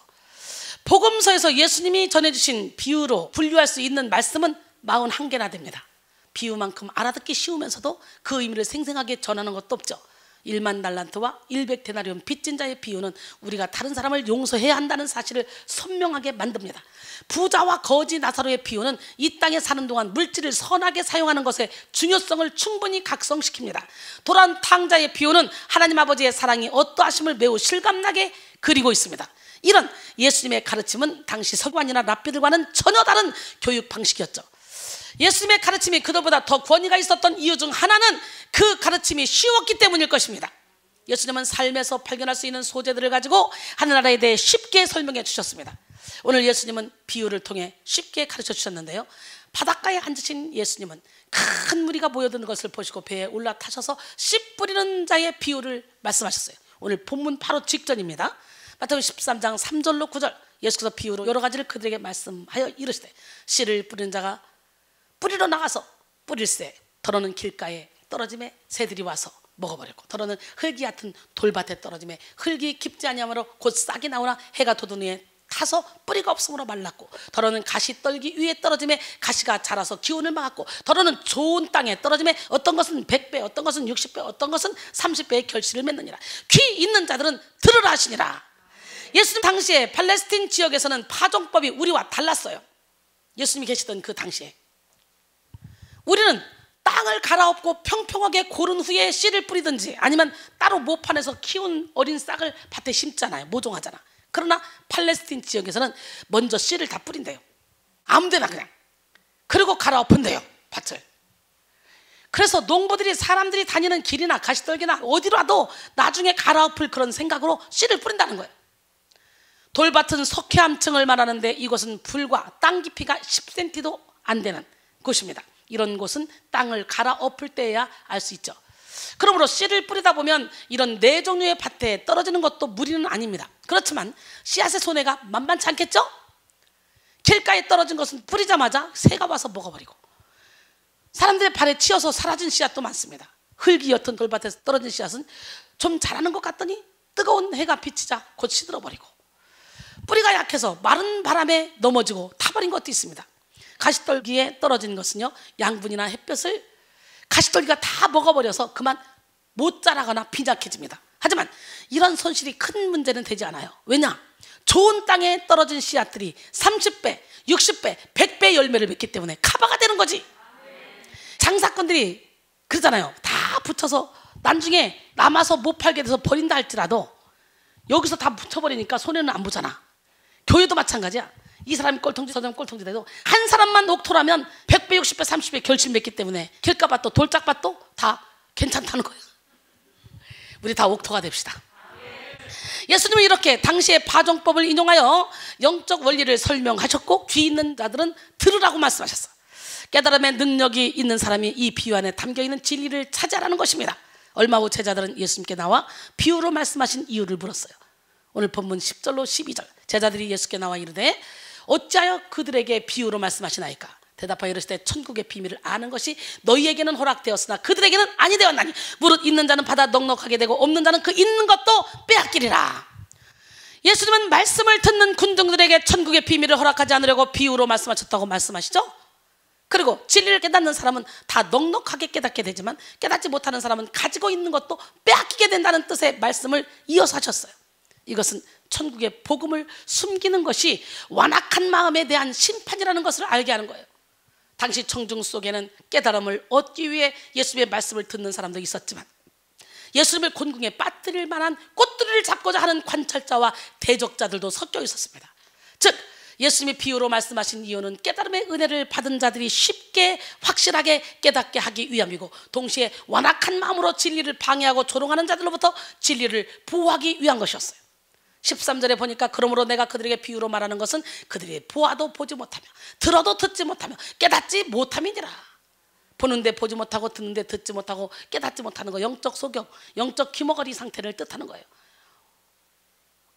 복음서에서 예수님이 전해주신 비유로 분류할 수 있는 말씀은 41개나 됩니다. 비유만큼 알아듣기 쉬우면서도 그 의미를 생생하게 전하는 것도 없죠. 1만 달란트와 100데나리온 빚진 자의 비유는 우리가 다른 사람을 용서해야 한다는 사실을 선명하게 만듭니다. 부자와 거지 나사로의 비유는 이 땅에 사는 동안 물질을 선하게 사용하는 것의 중요성을 충분히 각성시킵니다. 돌아온 탕자의 비유는 하나님 아버지의 사랑이 어떠하심을 매우 실감나게 그리고 있습니다. 이런 예수님의 가르침은 당시 서기관이나 랍비들과는 전혀 다른 교육 방식이었죠. 예수님의 가르침이 그들보다 더 권위가 있었던 이유 중 하나는 그 가르침이 쉬웠기 때문일 것입니다. 예수님은 삶에서 발견할 수 있는 소재들을 가지고 하늘나라에 대해 쉽게 설명해 주셨습니다. 오늘 예수님은 비유를 통해 쉽게 가르쳐 주셨는데요, 바닷가에 앉으신 예수님은 큰 무리가 모여드는 것을 보시고 배에 올라타셔서 씨 뿌리는 자의 비유를 말씀하셨어요. 오늘 본문 바로 직전입니다. 마태복음 13장 3절로 9절, 예수께서 비유로 여러 가지를 그들에게 말씀하여 이르시되, 씨를 뿌리는 자가 뿌리러 나가서 뿌릴새 더러는 길가에 떨어짐에 새들이 와서 먹어버렸고, 더러는 흙이 얕은 돌밭에 떨어짐에 흙이 깊지 아니하므로 곧 싹이 나오나 해가 돋은 후에 타서 뿌리가 없으므로 말랐고, 더러는 가시떨기 위에 떨어짐에 가시가 자라서 기운을 막았고, 더러는 좋은 땅에 떨어짐에 어떤 것은 100배, 어떤 것은 60배, 어떤 것은 30배의 결실을 맺느니라. 귀 있는 자들은 들으라 하시니라. 예수님 당시에 팔레스틴 지역에서는 파종법이 우리와 달랐어요. 예수님이 계시던 그 당시에 우리는 땅을 갈아엎고 평평하게 고른 후에 씨를 뿌리든지 아니면 따로 모판에서 키운 어린 싹을 밭에 심잖아요. 모종하잖아. 그러나 팔레스틴 지역에서는 먼저 씨를 다 뿌린대요. 아무데나 그냥. 그리고 갈아엎은대요, 밭을. 그래서 농부들이 사람들이 다니는 길이나 가시떨기나 어디라도 나중에 갈아엎을 그런 생각으로 씨를 뿌린다는 거예요. 돌밭은 석회암층을 말하는데 이곳은 불과 땅 깊이가 10cm도 안 되는 곳입니다. 이런 곳은 땅을 갈아엎을 때야 알 수 있죠. 그러므로 씨를 뿌리다 보면 이런 네 종류의 밭에 떨어지는 것도 무리는 아닙니다. 그렇지만 씨앗의 손해가 만만치 않겠죠? 길가에 떨어진 것은 뿌리자마자 새가 와서 먹어버리고, 사람들의 발에 치여서 사라진 씨앗도 많습니다. 흙이 옅은 돌밭에서 떨어진 씨앗은 좀 자라는 것 같더니 뜨거운 해가 비치자 곧 시들어버리고, 뿌리가 약해서 마른 바람에 넘어지고 타버린 것도 있습니다. 가시떨기에 떨어진 것은요, 양분이나 햇볕을 가시떨기가 다 먹어버려서 그만 못 자라거나 빈약해집니다. 하지만 이런 손실이 큰 문제는 되지 않아요. 왜냐? 좋은 땅에 떨어진 씨앗들이 30배, 60배, 100배 열매를 맺기 때문에 커버가 되는 거지. 장사꾼들이 그러잖아요. 다 붙여서 나중에 남아서 못 팔게 돼서 버린다 할지라도 여기서 다 붙여버리니까 손해는 안 보잖아. 교회도 마찬가지야. 이 사람이 꼴통지 저 사람이 꼴통지 돼도 한 사람만 옥토라면 100배, 60배, 30배 결실 맺기 때문에 길가밭도 돌짝밭도 다 괜찮다는 거예요. 우리 다 옥토가 됩시다. 예수님은 이렇게 당시의 파종법을 인용하여 영적 원리를 설명하셨고, 귀 있는 자들은 들으라고 말씀하셨어. 깨달음의 능력이 있는 사람이 이 비유 안에 담겨있는 진리를 차지하라는 것입니다. 얼마 후 제자들은 예수님께 나와 비유로 말씀하신 이유를 물었어요. 오늘 본문 10절로 12절, 제자들이 예수께 나와 이르되 어찌하여 그들에게 비유로 말씀하시나이까? 대답하여 이르시되 천국의 비밀을 아는 것이 너희에게는 허락되었으나 그들에게는 아니 되었나니 무릇 있는 자는 받아 넉넉하게 되고 없는 자는 그 있는 것도 빼앗기리라. 예수님은 말씀을 듣는 군중들에게 천국의 비밀을 허락하지 않으려고 비유로 말씀하셨다고 말씀하시죠? 그리고 진리를 깨닫는 사람은 다 넉넉하게 깨닫게 되지만 깨닫지 못하는 사람은 가지고 있는 것도 빼앗기게 된다는 뜻의 말씀을 이어서 하셨어요. 이것은 천국의 복음을 숨기는 것이 완악한 마음에 대한 심판이라는 것을 알게 하는 거예요. 당시 청중 속에는 깨달음을 얻기 위해 예수님의 말씀을 듣는 사람도 있었지만 예수님을 곤궁에 빠뜨릴 만한 꽃들을 잡고자 하는 관찰자와 대적자들도 섞여 있었습니다. 즉 예수님이 비유로 말씀하신 이유는 깨달음의 은혜를 받은 자들이 쉽게 확실하게 깨닫게 하기 위함이고, 동시에 완악한 마음으로 진리를 방해하고 조롱하는 자들로부터 진리를 보호하기 위한 것이었어요. 13절에 보니까 그러므로 내가 그들에게 비유로 말하는 것은 그들이 보아도 보지 못하며 들어도 듣지 못하며 깨닫지 못함이니라. 보는데 보지 못하고 듣는데 듣지 못하고 깨닫지 못하는 거, 영적 소경, 영적 귀머거리 상태를 뜻하는 거예요.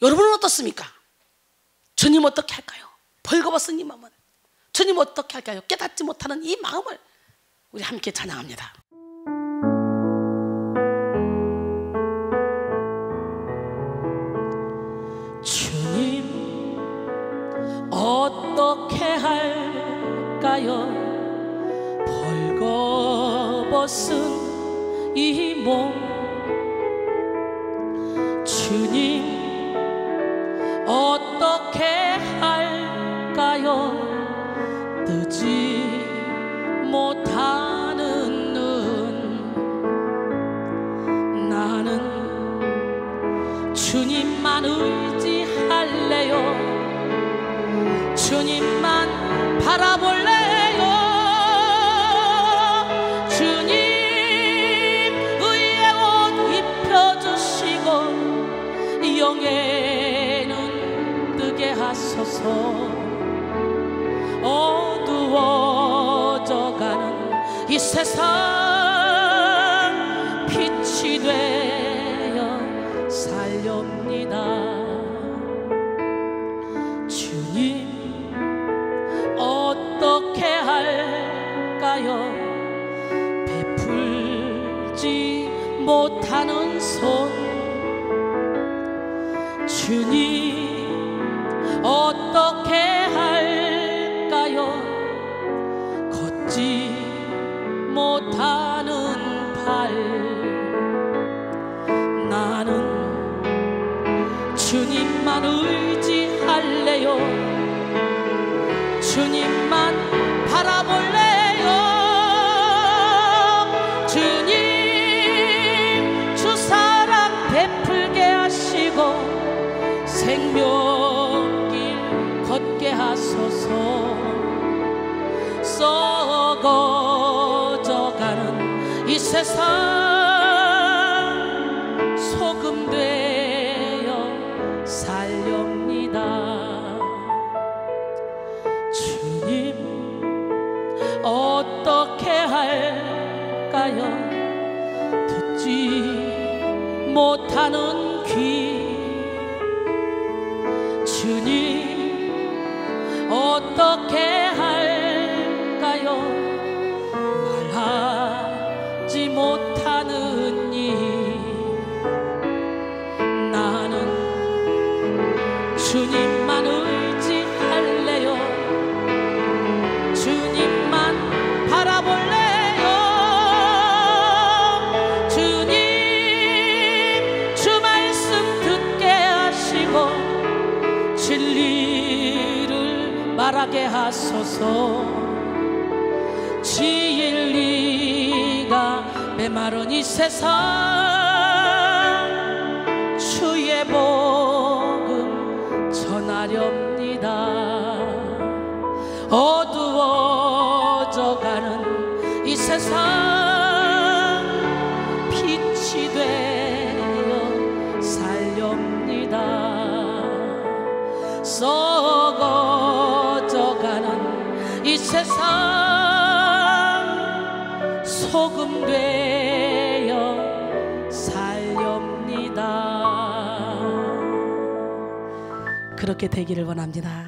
여러분은 어떻습니까? 주님 어떻게 할까요? 벌거벗은 이 마음은 주님 어떻게 할까요? 깨닫지 못하는 이 마음을 우리 함께 찬양합니다. 주님 어떻게 할까요? 벌거벗은 이 몸 주님 어떻게 할까요? 뜨지 못하는 눈 나는 주님만 의지할래요. 주님만 바라볼래요. 주님 의의 옷 입혀주시고 영의 눈 뜨게 하소서. 어두워져가는 이 세상 빛이 되어 살렵니다. 주님 어떻게 할까요? 베풀지 못하는 손 주님 어떻게 할까요? 걷지 못하는 발 나는 주님만 의지할래요. 주님만 바라볼래요. 주님 주 사랑 베풀게 하시고 생명길 걷게 하소서. 썩어져가는 이 세상 소금 되어 살렵니다. 주님 어떻게 할까요? 듣지 못하는 귀 주님 어떻게 할까요? 말하지 못하는 이 나는 주님만 의지할래요. 주님만 바라볼래요. 주님 주 말씀 듣게 하시고 진리를 말하게 하소서. 진리가 메마른 이 세상 주의 복음 전하렵니다. 어두워져가는 이 세상 빛이 되어 살렵니다. 썩어져가는 이 세상 소금 되어 살렵니다. 그렇게 되기를 원합니다.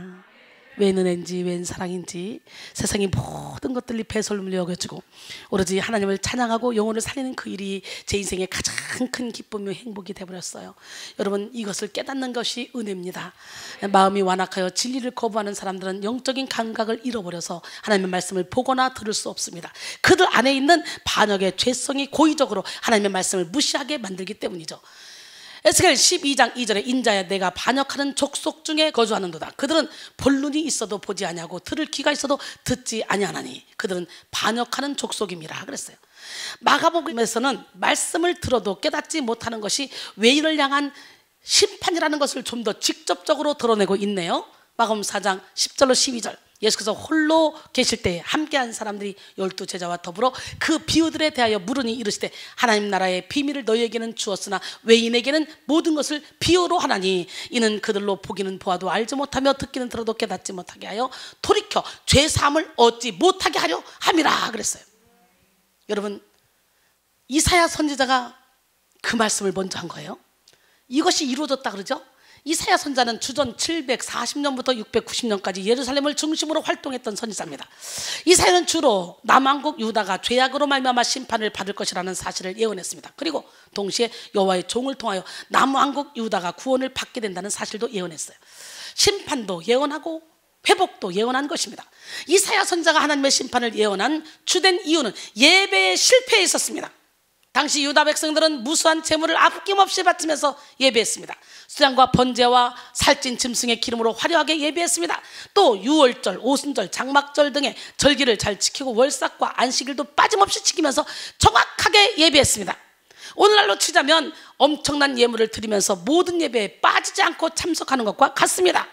웬 은혜인지 웬 사랑인지 세상의 모든 것들이 배설물로 여겨지고 오로지 하나님을 찬양하고 영혼을 살리는 그 일이 제 인생의 가장 큰 기쁨이며 행복이 되어버렸어요. 여러분, 이것을 깨닫는 것이 은혜입니다. 마음이 완악하여 진리를 거부하는 사람들은 영적인 감각을 잃어버려서 하나님의 말씀을 보거나 들을 수 없습니다. 그들 안에 있는 반역의 죄성이 고의적으로 하나님의 말씀을 무시하게 만들기 때문이죠. 에스겔 12장 2절에 인자야 내가 반역하는 족속 중에 거주하는도다. 그들은 볼 눈이 있어도 보지 아니하고 들을 귀가 있어도 듣지 아니하나니 그들은 반역하는 족속임이라 그랬어요. 마가복음에서는 말씀을 들어도 깨닫지 못하는 것이 외인을 향한 심판이라는 것을 좀 더 직접적으로 드러내고 있네요. 마가복음 4장 10절로 12절 예수께서 홀로 계실 때 함께한 사람들이 12 제자와 더불어 그 비유들에 대하여 물으니 이르시되 하나님 나라의 비밀을 너희에게는 주었으나 외인에게는 모든 것을 비유로 하나니 이는 그들로 보기는 보아도 알지 못하며 듣기는 들어도 깨닫지 못하게 하여 돌이켜 죄사함을 얻지 못하게 하려 함이라 그랬어요. 여러분, 이사야 선지자가 그 말씀을 먼저 한 거예요. 이것이 이루어졌다 그러죠. 이사야 선지자는 주전 740년부터 690년까지 예루살렘을 중심으로 활동했던 선지자입니다. 이사야는 주로 남왕국 유다가 죄악으로 말미암아 심판을 받을 것이라는 사실을 예언했습니다. 그리고 동시에 여호와의 종을 통하여 남왕국 유다가 구원을 받게 된다는 사실도 예언했어요. 심판도 예언하고 회복도 예언한 것입니다. 이사야 선지자가 하나님의 심판을 예언한 주된 이유는 예배의 실패에 있었습니다. 당시 유다 백성들은 무수한 재물을 아낌없이 바치면서 예배했습니다. 수양과 번제와 살찐 짐승의 기름으로 화려하게 예배했습니다. 또 유월절, 오순절, 장막절 등의 절기를 잘 지키고 월삭과 안식일도 빠짐없이 지키면서 정확하게 예배했습니다. 오늘날로 치자면 엄청난 예물을 드리면서 모든 예배에 빠지지 않고 참석하는 것과 같습니다.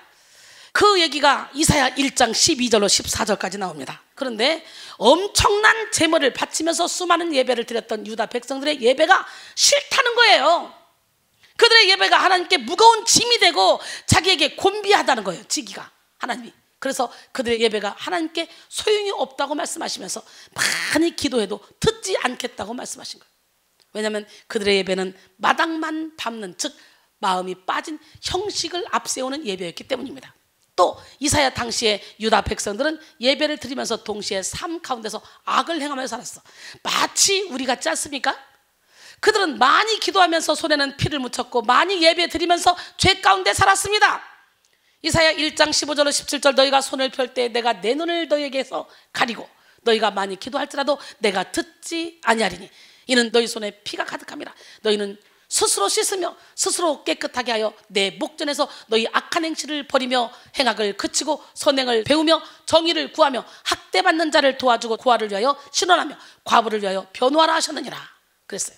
그 얘기가 이사야 1장 12절로 14절까지 나옵니다. 그런데 엄청난 제물을 바치면서 수많은 예배를 드렸던 유다 백성들의 예배가 싫다는 거예요. 그들의 예배가 하나님께 무거운 짐이 되고 자기에게 곤비하다는 거예요. 지기가 하나님이. 그래서 그들의 예배가 하나님께 소용이 없다고 말씀하시면서 많이 기도해도 듣지 않겠다고 말씀하신 거예요. 왜냐하면 그들의 예배는 마당만 밟는, 즉 마음이 빠진 형식을 앞세우는 예배였기 때문입니다. 또 이사야 당시에 유다 백성들은 예배를 드리면서 동시에 삶 가운데서 악을 행하며 살았어. 마치 우리 같지 않습니까? 그들은 많이 기도하면서 손에는 피를 묻혔고 많이 예배 드리면서 죄 가운데 살았습니다. 이사야 1장 15절로 17절 너희가 손을 펼 때 내가 내 눈을 너희에게서 가리고 너희가 많이 기도할지라도 내가 듣지 아니하리니 이는 너희 손에 피가 가득함이라. 너희는 스스로 씻으며 스스로 깨끗하게 하여 내 목전에서 너희 악한 행실을 버리며 행악을 그치고 선행을 배우며 정의를 구하며 학대받는 자를 도와주고 고아를 위하여 신원하며 과부를 위하여 변호하라 하셨느니라 그랬어요.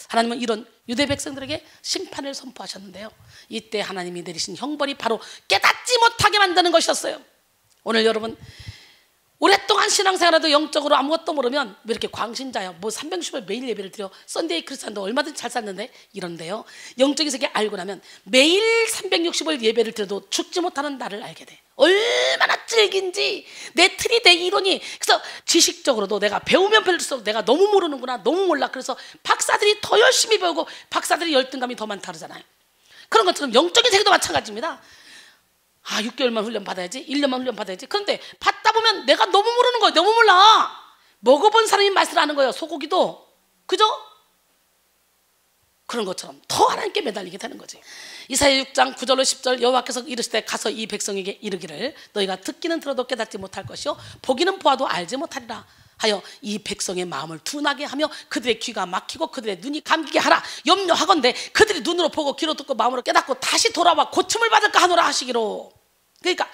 하나님은 이런 유대 백성들에게 심판을 선포하셨는데요, 이때 하나님이 내리신 형벌이 바로 깨닫지 못하게 만드는 것이었어요. 오늘 여러분 오랫동안 신앙생활에도 영적으로 아무것도 모르면 왜 이렇게 광신자야, 뭐 360일 매일 예배를 드려, 썬데이 크리스찬도 얼마든지 잘 샀는데 이런데요, 영적인 세계 알고 나면 매일 360일 예배를 드려도 죽지 못하는 나를 알게 돼. 얼마나 찔긴지 내 틀이 내 이론이. 그래서 지식적으로도 내가 배우면 배울수록 내가 너무 모르는구나, 너무 몰라. 그래서 박사들이 더 열심히 배우고 박사들이 열등감이 더 많다 그러잖아요. 그런 것처럼 영적인 세계도 마찬가지입니다. 6개월만 훈련 받아야지, 1년만 훈련 받아야지. 그런데 받다 보면 내가 너무 모르는 거예요. 너무 몰라. 먹어본 사람이 맛을 아는 거예요. 소고기도. 그죠? 그런 것처럼 더 하나님께 매달리게 되는 거지. 이사야 6장 9절로 10절 여호와께서 이르시되 가서 이 백성에게 이르기를 너희가 듣기는 들어도 깨닫지 못할 것이요 보기는 보아도 알지 못하리라 하여 이 백성의 마음을 둔하게 하며 그들의 귀가 막히고 그들의 눈이 감기게 하라. 염려하건대 그들이 눈으로 보고 귀로 듣고 마음으로 깨닫고 다시 돌아와 고침을 받을까 하노라 하시기로. 그러니까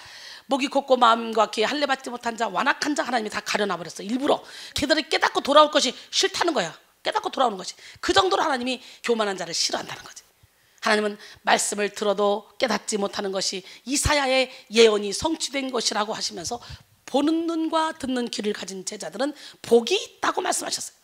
목이 곧고 마음과 귀에 할례 받지 못한 자, 완악한 자 하나님이 다 가려놔 버렸어. 일부러 그들이 깨닫고 돌아올 것이 싫다는 거야. 깨닫고 돌아오는 것이. 그 정도로 하나님이 교만한 자를 싫어한다는 거지. 하나님은 말씀을 들어도 깨닫지 못하는 것이 이사야의 예언이 성취된 것이라고 하시면서 보는 눈과 듣는 귀를 가진 제자들은 복이 있다고 말씀하셨어요.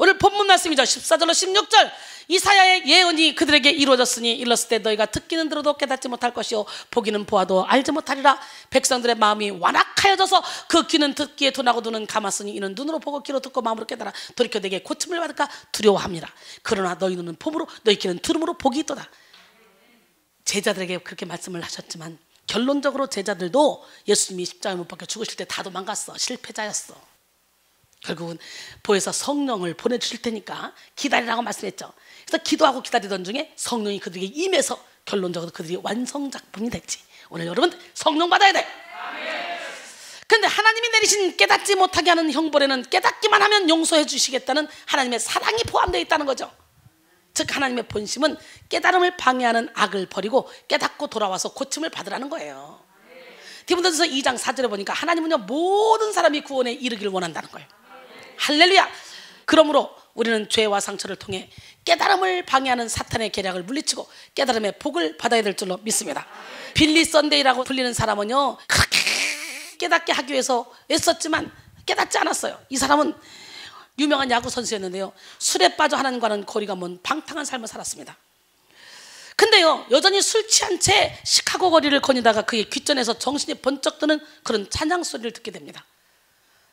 오늘 본문 말씀이죠. 14절로 16절 이사야의 예언이 그들에게 이루어졌으니 일렀을 때 너희가 듣기는 들어도 깨닫지 못할 것이요 보기는 보아도 알지 못하리라. 백성들의 마음이 완악하여져서 그 귀는 듣기에 둔하고 눈은 감았으니 이는 눈으로 보고 귀로 듣고 마음으로 깨달아 돌이켜 내게 고침을 받을까 두려워함이라. 그러나 너희 눈은 봄으로 너희 귀는 들음으로 복이 있도다. 제자들에게 그렇게 말씀을 하셨지만 결론적으로 제자들도 예수님이 십자가에 못 박혀 죽으실 때 다 도망갔어. 실패자였어. 결국은 보혜사 성령을 보내주실 테니까 기다리라고 말씀했죠. 그래서 기도하고 기다리던 중에 성령이 그들에게 임해서 결론적으로 그들이 완성작품이 됐지. 오늘 여러분 성령 받아야 돼. 그런데 하나님이 내리신 깨닫지 못하게 하는 형벌에는 깨닫기만 하면 용서해 주시겠다는 하나님의 사랑이 포함되어 있다는 거죠. 즉 하나님의 본심은 깨달음을 방해하는 악을 버리고 깨닫고 돌아와서 고침을 받으라는 거예요. 디모데전서 2장 4절에 보니까 하나님은요 모든 사람이 구원에 이르기를 원한다는 거예요. 할렐루야. 그러므로 우리는 죄와 상처를 통해 깨달음을 방해하는 사탄의 계략을 물리치고 깨달음의 복을 받아야 될 줄로 믿습니다. 빌리 선데이라고 불리는 사람은요 그렇게 깨닫게 하기 위해서 애썼지만 깨닫지 않았어요. 이 사람은 유명한 야구 선수였는데요, 술에 빠져 하나님과는 거리가 먼 방탕한 삶을 살았습니다. 근데요 여전히 술 취한 채 시카고 거리를 거니다가 그의 귓전에서 정신이 번쩍 드는 그런 찬양 소리를 듣게 됩니다.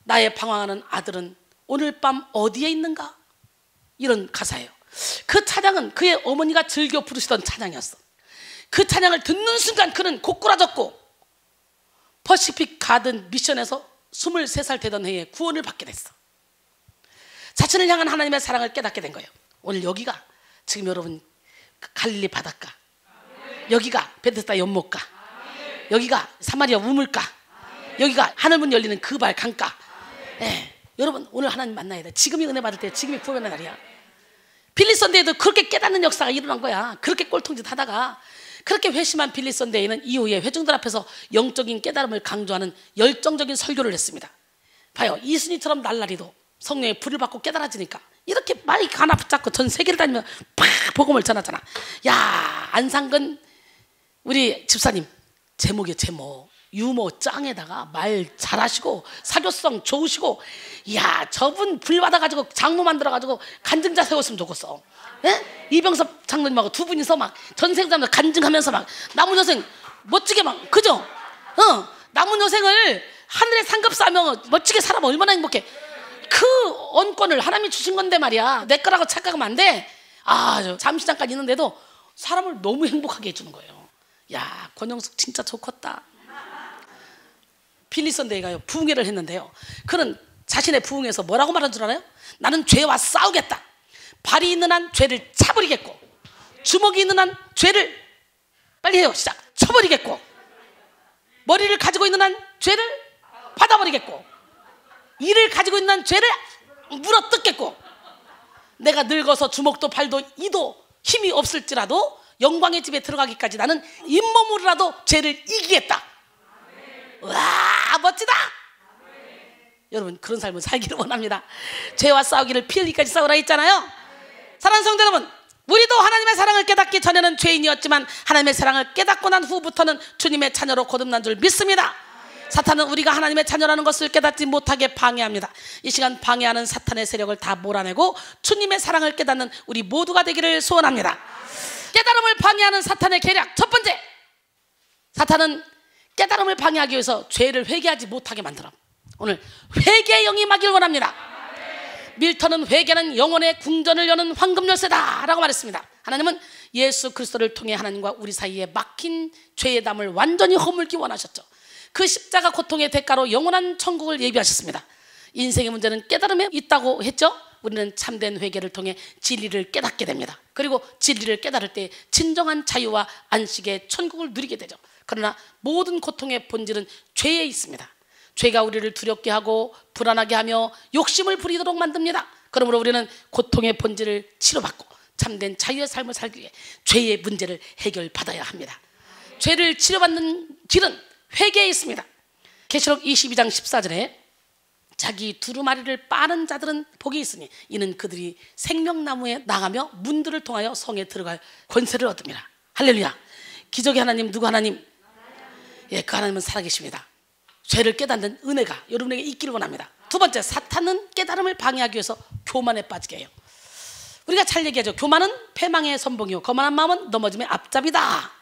나의 방황하는 아들은 오늘 밤 어디에 있는가? 이런 가사예요. 그 찬양은 그의 어머니가 즐겨 부르시던 찬양이었어. 그 찬양을 듣는 순간 그는 고꾸라졌고 퍼시픽 가든 미션에서 23살 되던 해에 구원을 받게 됐어. 자신을 향한 하나님의 사랑을 깨닫게 된 거예요. 오늘 여기가 지금 여러분 갈릴리 바닷가, 여기가 베데스다 연못가, 여기가 사마리아 우물가, 여기가 하늘문 열리는 그발 강가. 네. 여러분 오늘 하나님 만나야 돼. 지금이 은혜 받을 때, 지금이 구원의 날이야. 빌리 선데이도 그렇게 깨닫는 역사가 일어난 거야. 그렇게 꼴통짓 하다가 그렇게 회심한 빌리 선데이는 이후에 회중들 앞에서 영적인 깨달음을 강조하는 열정적인 설교를 했습니다. 봐요, 이순이처럼 날라리도 성령의 불을 받고 깨달아지니까 이렇게 마이크 하나 붙잡고 전 세계를 다니며 팍 복음을 전하잖아. 야, 안상근 우리 집사님 제목이에요. 제목 유머 짱에다가 말 잘하시고 사교성 좋으시고, 야 저분 불 받아가지고 장로 만들어가지고 간증자 세웠으면 좋겠어. 예? 이병섭 장로님하고 두 분이서 막 전생자면서 간증하면서 막 남은 여생 멋지게 막, 그죠? 남은 여생을 하늘에 상급 싸며 멋지게 살아봐. 얼마나 행복해. 그 언권을 하나님이 주신 건데 말이야. 내 거라고 착각하면 안 돼. 저 잠시 잠깐 있는데도 사람을 너무 행복하게 해주는 거예요. 야, 권영숙 진짜 좋겠다. 빌리 선데이가요 부흥회를 했는데요, 그는 자신의 부흥회에서 뭐라고 말한 줄 알아요? 나는 죄와 싸우겠다. 발이 있는 한 죄를 차버리겠고, 주먹이 있는 한 죄를, 빨리 해요 시작, 쳐버리겠고, 머리를 가지고 있는 한 죄를 받아버리겠고, 이를 가지고 있는 한 죄를 물어뜯겠고, 내가 늙어서 주먹도 발도 이도 힘이 없을지라도 영광의 집에 들어가기까지 나는 잇몸으로라도 죄를 이기겠다. 와, 멋지다. 여러분 그런 삶을 살기를 원합니다. 죄와 싸우기를 피 흘리기까지 싸우라 했잖아요. 사랑하는 성도 여러분, 우리도 하나님의 사랑을 깨닫기 전에는 죄인이었지만 하나님의 사랑을 깨닫고 난 후부터는 주님의 자녀로 거듭난 줄 믿습니다. 사탄은 우리가 하나님의 자녀라는 것을 깨닫지 못하게 방해합니다. 이 시간 방해하는 사탄의 세력을 다 몰아내고 주님의 사랑을 깨닫는 우리 모두가 되기를 소원합니다. 깨달음을 방해하는 사탄의 계략 첫 번째, 사탄은 깨달음을 방해하기 위해서 죄를 회개하지 못하게 만들어. 오늘 회개의 영이 임하길 원합니다. 밀턴은 회개는 영혼의 궁전을 여는 황금 열쇠다 라고 말했습니다. 하나님은 예수 그리스도를 통해 하나님과 우리 사이에 막힌 죄의 담을 완전히 허물기 원하셨죠. 그 십자가 고통의 대가로 영원한 천국을 예비하셨습니다. 인생의 문제는 깨달음에 있다고 했죠. 우리는 참된 회개를 통해 진리를 깨닫게 됩니다. 그리고 진리를 깨달을 때 진정한 자유와 안식의 천국을 누리게 되죠. 그러나 모든 고통의 본질은 죄에 있습니다. 죄가 우리를 두렵게 하고 불안하게 하며 욕심을 부리도록 만듭니다. 그러므로 우리는 고통의 본질을 치료받고 참된 자유의 삶을 살기 위해 죄의 문제를 해결받아야 합니다. 죄를 치료받는 길은 회개에 있습니다. 계시록 22장 14절에 자기 두루마리를 빠는 자들은 복이 있으니 이는 그들이 생명나무에 나가며 문들을 통하여 성에 들어갈 권세를 얻습니다. 할렐루야. 기적의 하나님 누구 하나님? 예, 그 하나님은 살아계십니다. 죄를 깨닫는 은혜가 여러분에게 있기를 원합니다. 두 번째, 사탄은 깨달음을 방해하기 위해서 교만에 빠지게 해요. 우리가 잘 얘기하죠. 교만은 패망의 선봉이요 거만한 마음은 넘어짐의 앞잡이다.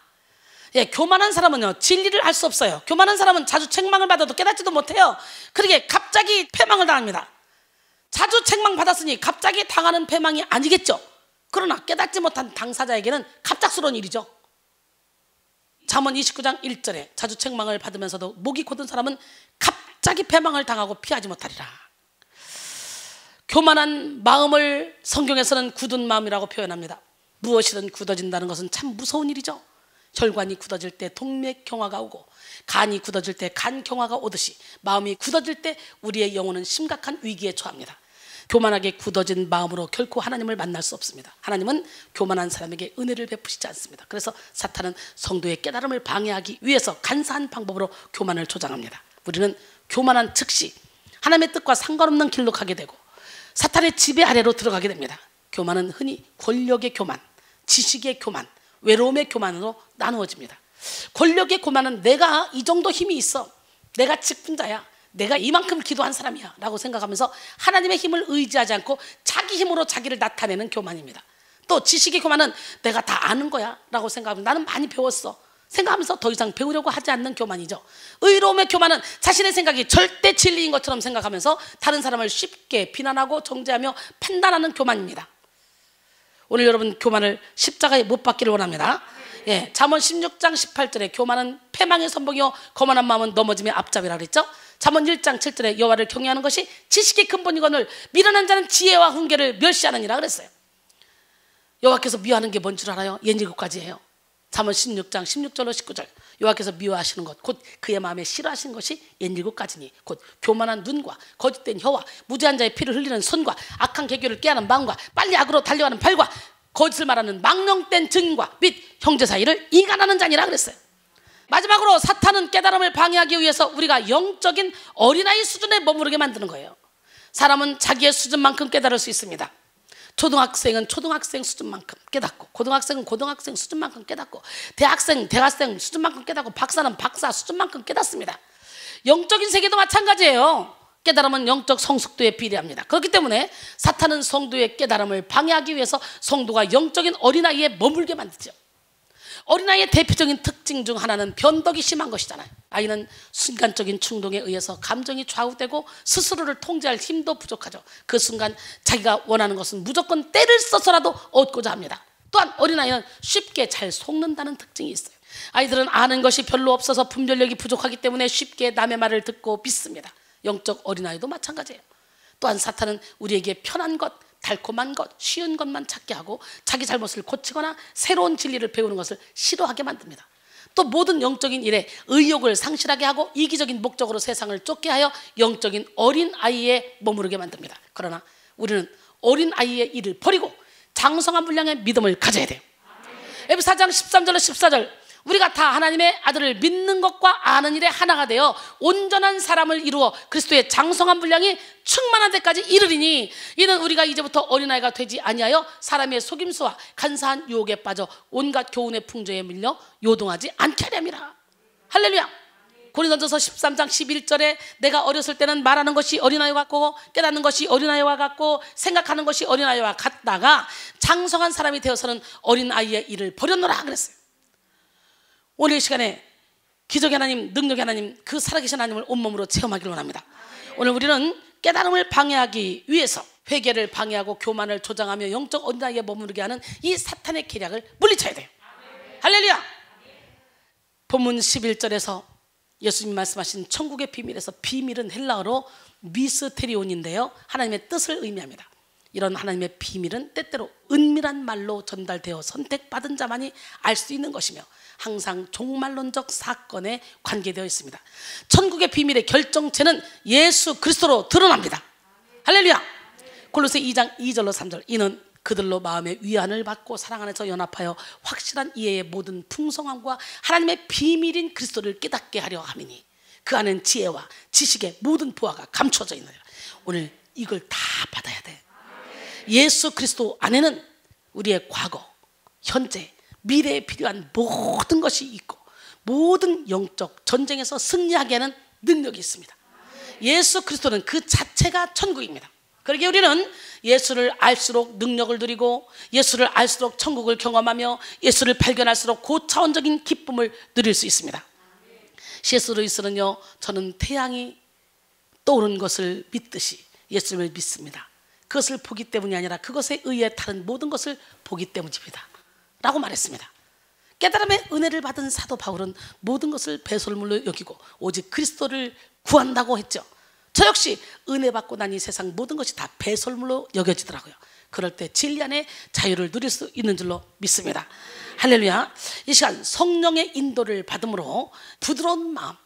예, 교만한 사람은요 진리를 알 수 없어요. 교만한 사람은 자주 책망을 받아도 깨닫지도 못해요. 그러게 갑자기 패망을 당합니다. 자주 책망 받았으니 갑자기 당하는 패망이 아니겠죠. 그러나 깨닫지 못한 당사자에게는 갑작스러운 일이죠. 잠언 29장 1절에 자주 책망을 받으면서도 목이 곧은 사람은 갑자기 패망을 당하고 피하지 못하리라. 교만한 마음을 성경에서는 굳은 마음이라고 표현합니다. 무엇이든 굳어진다는 것은 참 무서운 일이죠. 혈관이 굳어질 때 동맥경화가 오고 간이 굳어질 때 간경화가 오듯이 마음이 굳어질 때 우리의 영혼은 심각한 위기에 처합니다. 교만하게 굳어진 마음으로 결코 하나님을 만날 수 없습니다. 하나님은 교만한 사람에게 은혜를 베푸시지 않습니다. 그래서 사탄은 성도의 깨달음을 방해하기 위해서 간사한 방법으로 교만을 조장합니다. 우리는 교만한 즉시 하나님의 뜻과 상관없는 길로 가게 되고 사탄의 지배 아래로 들어가게 됩니다. 교만은 흔히 권력의 교만, 지식의 교만, 외로움의 교만으로 나누어집니다. 권력의 교만은 내가 이 정도 힘이 있어, 내가 직분자야, 내가 이만큼 기도한 사람이야 라고 생각하면서 하나님의 힘을 의지하지 않고 자기 힘으로 자기를 나타내는 교만입니다. 또 지식의 교만은 내가 다 아는 거야 라고 생각하면 나는 많이 배웠어 생각하면서 더 이상 배우려고 하지 않는 교만이죠. 의로움의 교만은 자신의 생각이 절대 진리인 것처럼 생각하면서 다른 사람을 쉽게 비난하고 정죄하며 판단하는 교만입니다. 오늘 여러분 교만을 십자가에 못 박기를 원합니다. 잠언 16장 18절에 교만은 패망의 선봉이요 거만한 마음은 넘어짐의 앞잡이라 그랬죠. 잠언 1장 7절에 여호와를 경외하는 것이 지식의 근본이거늘 미련한 자는 지혜와 훈계를 멸시하느니라 그랬어요. 여호와께서 미워하는 게 뭔 줄 알아요? 옛 7가지예요. 잠언 16장 16절로 19절 여호와께서 미워하시는 것 곧 그의 마음에 싫어하시는 것이 옛 7가지니 곧 교만한 눈과 거짓된 혀와 무죄한 자의 피를 흘리는 손과 악한 계교를 깨하는 마음과 빨리 악으로 달려가는 발과 거짓을 말하는 망령된 증인과 및 형제 사이를 이간하는 자니라 그랬어요. 마지막으로 사탄은 깨달음을 방해하기 위해서 우리가 영적인 어린아이 수준에 머무르게 만드는 거예요. 사람은 자기의 수준만큼 깨달을 수 있습니다. 초등학생은 초등학생 수준만큼 깨닫고 고등학생은 고등학생 수준만큼 깨닫고 대학생 수준만큼 깨닫고 박사는 박사 수준만큼 깨닫습니다. 영적인 세계도 마찬가지예요. 깨달음은 영적 성숙도에 비례합니다. 그렇기 때문에 사탄은 성도의 깨달음을 방해하기 위해서 성도가 영적인 어린아이에 머물게 만들죠. 어린아이의 대표적인 특징 중 하나는 변덕이 심한 것이잖아요. 아이는 순간적인 충동에 의해서 감정이 좌우되고 스스로를 통제할 힘도 부족하죠. 그 순간 자기가 원하는 것은 무조건 때를 써서라도 얻고자 합니다. 또한 어린아이는 쉽게 잘 속는다는 특징이 있어요. 아이들은 아는 것이 별로 없어서 분별력이 부족하기 때문에 쉽게 남의 말을 듣고 믿습니다. 영적 어린아이도 마찬가지예요. 또한 사탄은 우리에게 편한 것, 달콤한 것, 쉬운 것만 찾게 하고 자기 잘못을 고치거나 새로운 진리를 배우는 것을 싫어하게 만듭니다. 또 모든 영적인 일에 의욕을 상실하게 하고 이기적인 목적으로 세상을 쫓게 하여 영적인 어린아이에 머무르게 만듭니다. 그러나 우리는 어린아이의 일을 버리고 장성한 분량의 믿음을 가져야 돼요. 에베소 4장 13절로 14절 우리가 다 하나님의 아들을 믿는 것과 아는 일에 하나가 되어 온전한 사람을 이루어 그리스도의 장성한 분량이 충만한 데까지 이르리니 이는 우리가 이제부터 어린아이가 되지 아니하여 사람의 속임수와 간사한 유혹에 빠져 온갖 교훈의 풍조에 밀려 요동하지 않게 하려 함이라. 할렐루야. 고린도전서 13장 11절에 내가 어렸을 때는 말하는 것이 어린아이와 같고 깨닫는 것이 어린아이와 같고 생각하는 것이 어린아이와 같다가 장성한 사람이 되어서는 어린아이의 일을 버렸노라 그랬어요. 오늘 이 시간에 기적의 하나님, 능력의 하나님, 그 살아계신 하나님을 온몸으로 체험하기를 원합니다. 오늘 우리는 깨달음을 방해하기 위해서 회개를 방해하고 교만을 조장하며 영적 어린아이에 머무르게 하는 이 사탄의 계략을 물리쳐야 돼요. 할렐루야. 본문 11절에서 예수님이 말씀하신 천국의 비밀에서 비밀은 헬라어로 미스테리온인데요, 하나님의 뜻을 의미합니다. 이런 하나님의 비밀은 때때로 은밀한 말로 전달되어 선택받은 자만이 알 수 있는 것이며 항상 종말론적 사건에 관계되어 있습니다. 천국의 비밀의 결정체는 예수 그리스도로 드러납니다. 할렐루야. 골로새 2장 2절로 3절 이는 그들로 마음의 위안을 받고 사랑 안에서 연합하여 확실한 이해의 모든 풍성함과 하나님의 비밀인 그리스도를 깨닫게 하려 함이니 그 안엔 지혜와 지식의 모든 보화가 감춰져 있느니라. 오늘 이걸 다 받아야 돼. 예수 그리스도 안에는 우리의 과거, 현재, 미래에 필요한 모든 것이 있고 모든 영적 전쟁에서 승리하게 하는 능력이 있습니다. 예수 그리스도는 그 자체가 천국입니다. 그러기에 우리는 예수를 알수록 능력을 누리고 예수를 알수록 천국을 경험하며 예수를 발견할수록 고차원적인 기쁨을 누릴 수 있습니다. C.S. 루이스는요, 저는 태양이 떠오른 것을 믿듯이 예수님을 믿습니다. 그것을 보기 때문이 아니라 그것에 의해 다른 모든 것을 보기 때문입니다 라고 말했습니다. 깨달음의 은혜를 받은 사도 바울은 모든 것을 배설물로 여기고 오직 그리스도를 구한다고 했죠. 저 역시 은혜 받고 난 이 세상 모든 것이 다 배설물로 여겨지더라고요. 그럴 때 진리 안에 자유를 누릴 수 있는 줄로 믿습니다. 할렐루야. 이 시간 성령의 인도를 받음으로 부드러운 마음,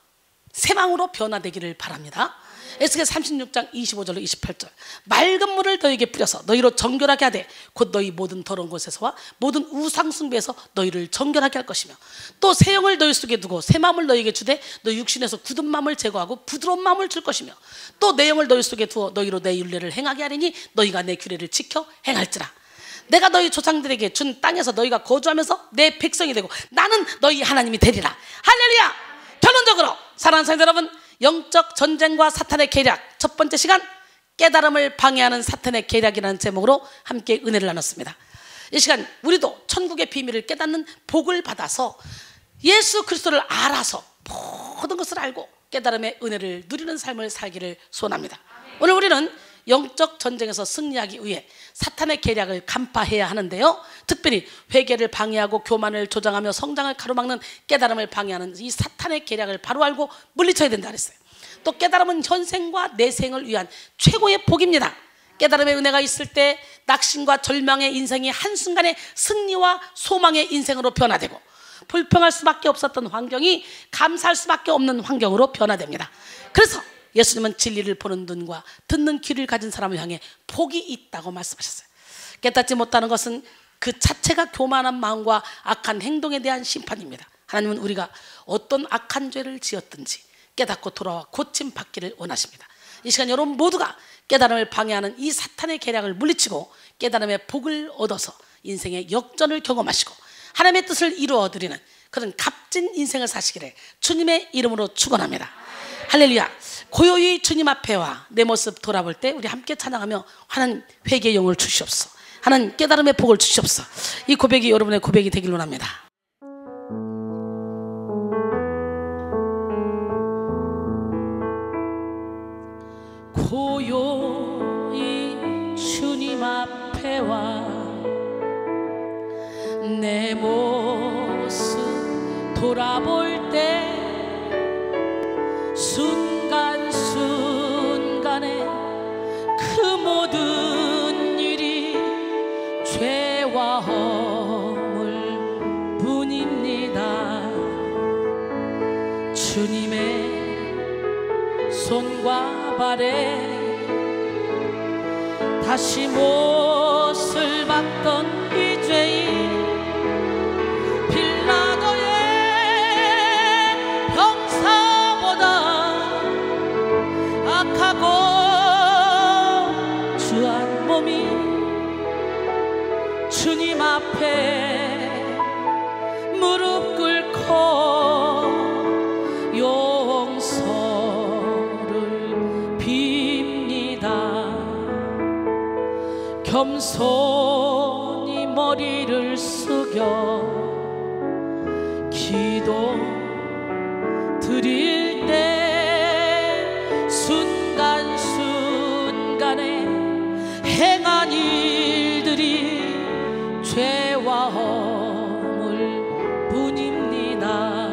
새 마음으로 변화되기를 바랍니다. 에스겔 36장 25절로 28절. 맑은 물을 너희에게 뿌려서 너희로 정결하게 하되 곧 너희 모든 더러운 곳에서와 모든 우상 숭배에서 너희를 정결하게 할 것이며 또 새 영을 너희 속에 두고 새 마음을 너희에게 주되 너희 육신에서 굳은 마음을 제거하고 부드러운 마음을 줄 것이며 또 내 영을 너희 속에 두어 너희로 내 율례를 행하게 하리니 너희가 내 규례를 지켜 행할지라. 내가 너희 조상들에게 준 땅에서 너희가 거주하면서 내 백성이 되고 나는 너희 하나님이 되리라. 할렐루야. 결론적으로 사랑하는 성도 여러분, 영적 전쟁과 사탄의 계략 첫 번째 시간, 깨달음을 방해하는 사탄의 계략이라는 제목으로 함께 은혜를 나눴습니다. 이 시간 우리도 천국의 비밀을 깨닫는 복을 받아서 예수 그리스도를 알아서 모든 것을 알고 깨달음의 은혜를 누리는 삶을 살기를 소원합니다. 오늘 우리는 영적 전쟁에서 승리하기 위해 사탄의 계략을 간파해야 하는데요, 특별히 회개를 방해하고 교만을 조장하며 성장을 가로막는 깨달음을 방해하는 이 사탄의 계략을 바로 알고 물리쳐야 된다 그랬어요. 또 깨달음은 현생과 내생을 위한 최고의 복입니다. 깨달음의 은혜가 있을 때 낙심과 절망의 인생이 한순간에 승리와 소망의 인생으로 변화되고 불평할 수밖에 없었던 환경이 감사할 수밖에 없는 환경으로 변화됩니다. 그래서 예수님은 진리를 보는 눈과 듣는 귀를 가진 사람을 향해 복이 있다고 말씀하셨어요. 깨닫지 못하는 것은 그 자체가 교만한 마음과 악한 행동에 대한 심판입니다. 하나님은 우리가 어떤 악한 죄를 지었든지 깨닫고 돌아와 고침 받기를 원하십니다. 이 시간 여러분 모두가 깨달음을 방해하는 이 사탄의 계략을 물리치고 깨달음의 복을 얻어서 인생의 역전을 경험하시고 하나님의 뜻을 이루어드리는 그런 값진 인생을 사시기를 주님의 이름으로 축원합니다. 할렐루야. 고요히 주님 앞에 와 내 모습 돌아볼 때 우리 함께 찬양하며 하나님 회개의 영을 주시옵소서, 하나님 깨달음의 복을 주시옵소서. 이 고백이 여러분의 고백이 되길 원합니다. 고요히 주님 앞에 와 내 모습 돌아볼 때 순간순간에 그 모든 일이 죄와 허물 뿐입니다. 주님의 손과 발에 다시 못을 박던 이 죄인 빌라도의 병사보다 악하고 주한 몸이 주님 앞에 무릎 꿇고 용서를 빕니다. 겸손히 머리를 숙여 기도 드릴 때 순간순간에 행한 일들이 죄와 허물 뿐입니다.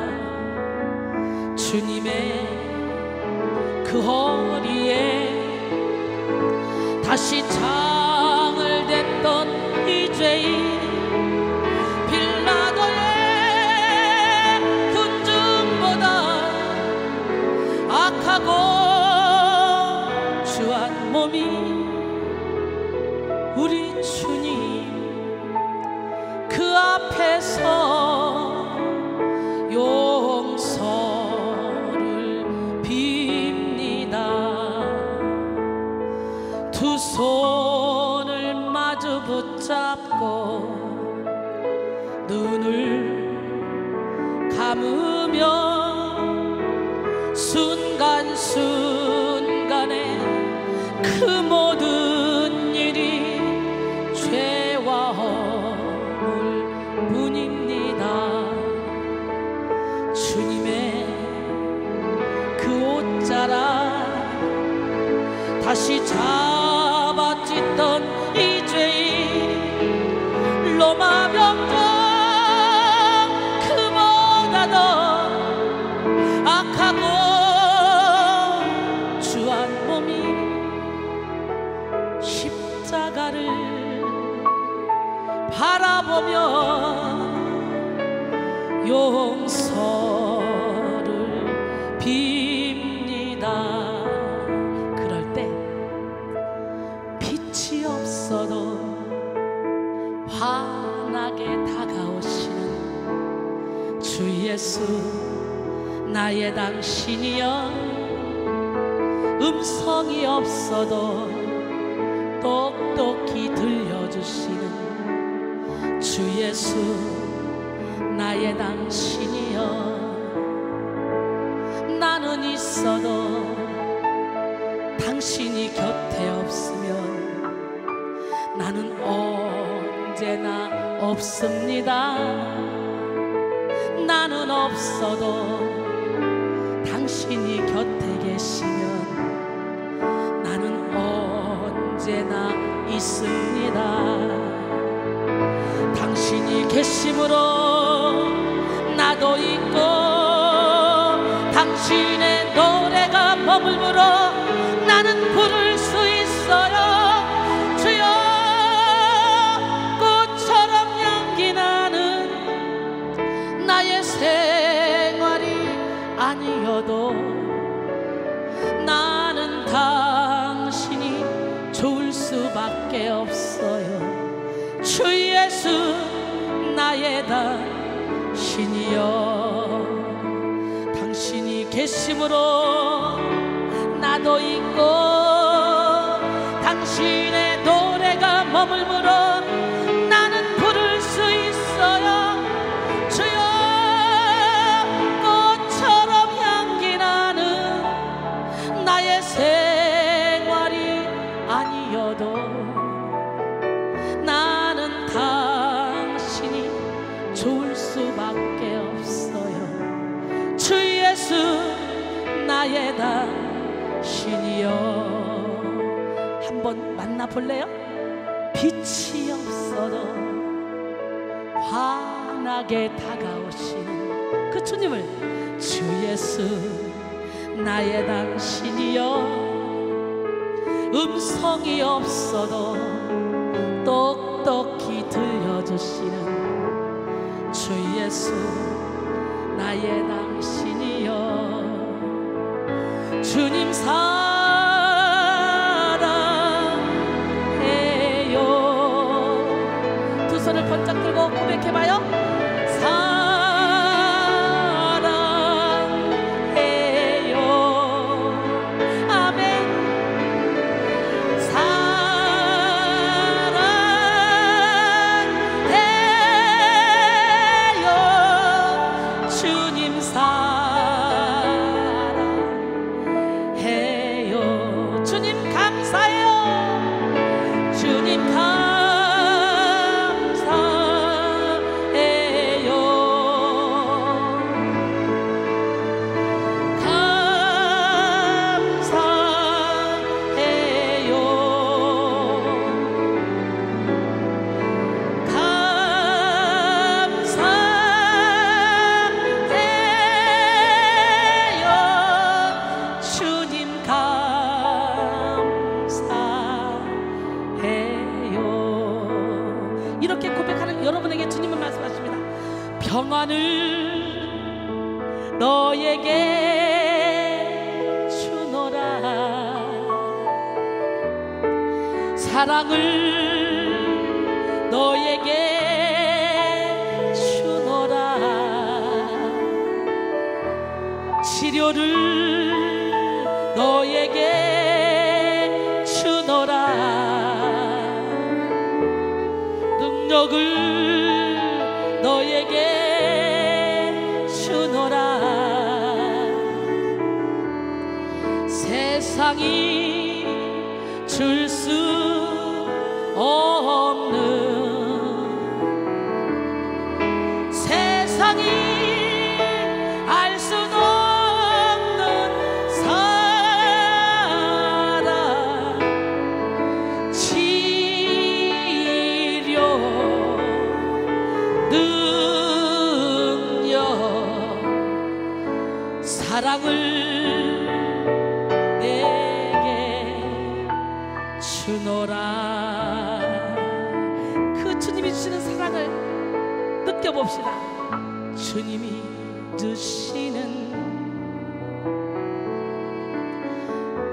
주님의 그 허리에 다시 장을 댔던 이 죄인 빌라도의 군중보다 악하고 주한 몸이 우리 주님 그 앞에서 용서를 빕니다. 두 손을 마주 붙잡고 눈을 감으며 순간순간에 그 모든 일이 죄와 허물 뿐입니다. 주님의 그 옷자락 다시 잡아찢던 이 죄인 로마 병정 용서를 빕니다. 그럴 때 빛이 없어도 환하게 다가오시는 주 예수, 나의 당신이여. 음성이 없어도 똑똑히 들려주시는 주 예수, 나의 당신이여. 나는 있어도 당신이 곁에 없으면 나는 언제나 없습니다. 나는 없어도 당신이 곁에 계시면 나는 언제나 있습니다. 당신이 계심으로 나도 있고, 당신의 노래가 머물므로 나는 부를 수 있어요. 주여, 꽃처럼 향기 나는 나의 생활이 아니어도 나는 당신이 좋을 수밖에 없어요. 주 예수, 나의 당신이여. 당신이 계심으로 나도 있고, 당신의 노래가 머물므로 나는 부를 수 있어요. 주여, 꽃처럼 향기 나는 나의 생활이 아니어도 나는 당신이 좋을 수밖에 없어요. 주 예수, 나의 당신이여. 한번 만나볼래요? 빛이 없어도 환하게 다가오시는 그 주님을, 주 예수, 나의 당신이여. 음성이 없어도 똑똑히 들려주시는 주 예수, 나의 당신이여. 주님 사랑해요. 두 손을 번쩍 들고 고백해봐요. 사랑해요. 아멘. 사랑해요. 주님 사랑해요. 주님 감사해요. 주님 감사해요. 감사해요. 감사해요. 주님 감사해요. 이렇게 고백하는 여러분에게 주님은 말씀하십니다. 평안을 너에게 주노라. 사랑을 너에게 주노라. 치료를 너에게 주노라. 능력을 너에게 주노라. 세상이 줄 수 없는, 세상이 알 수 없는 사랑, 치료, 능력, 사랑을 내게 주노라. 그 주님이 주시는 사랑을 느껴봅시다. 주 주님이 주시는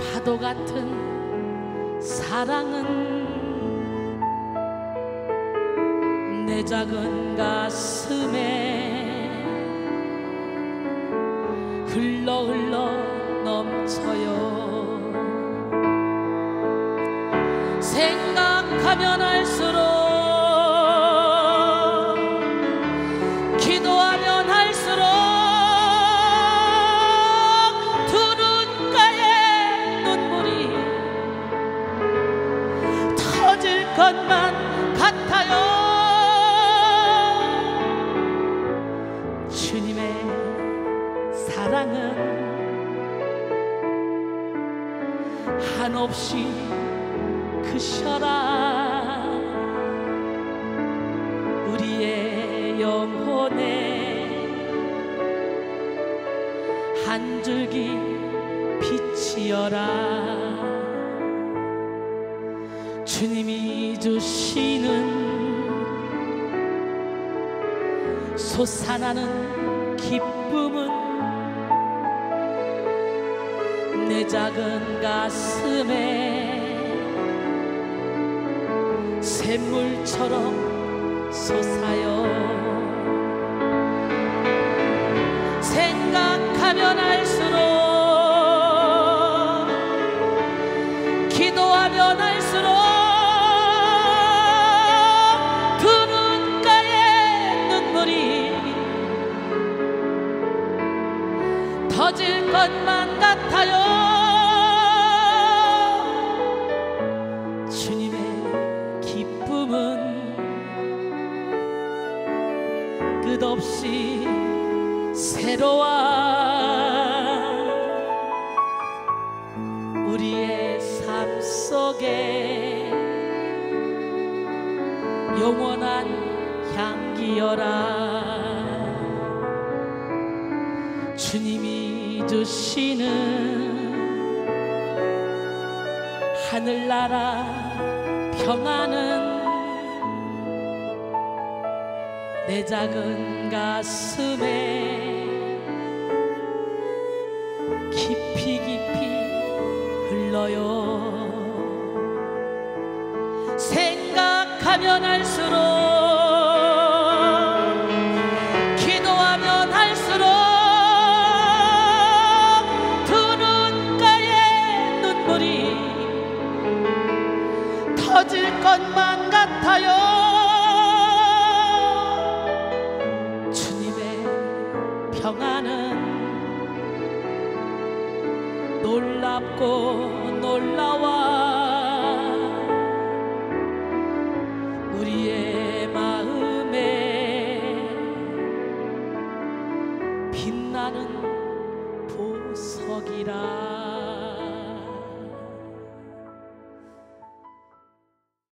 파도 같은 사랑은 내 작은 가슴에 흘러 넘쳐요. 생각하면 할수록, 기도하면 할수록 두 눈가에 눈물이 터질 것만 같아요. 주님의 사랑은 한없이 크셔라. 우리의 영혼에 한 줄기 빛이여라. 주님이 주시는 솟아나는 기쁨은 내 작은 가슴에 샘물처럼 솟아요. 생각하면 할수록, 기도하면 할수록 두 눈가에 눈물이 터질 것만 같아요. 주님의 기쁨은 끝없이 새로워. 우리의 삶 속에 영원한 향기여라. 주님이 주시는 하늘나라 평안은 내 작은 가슴에 깊이 흘러요. 생각하면 할수록, 기도하면 할수록 두 눈가에 눈물이 터질 것만 같아요. 주님의 평안은 놀랍고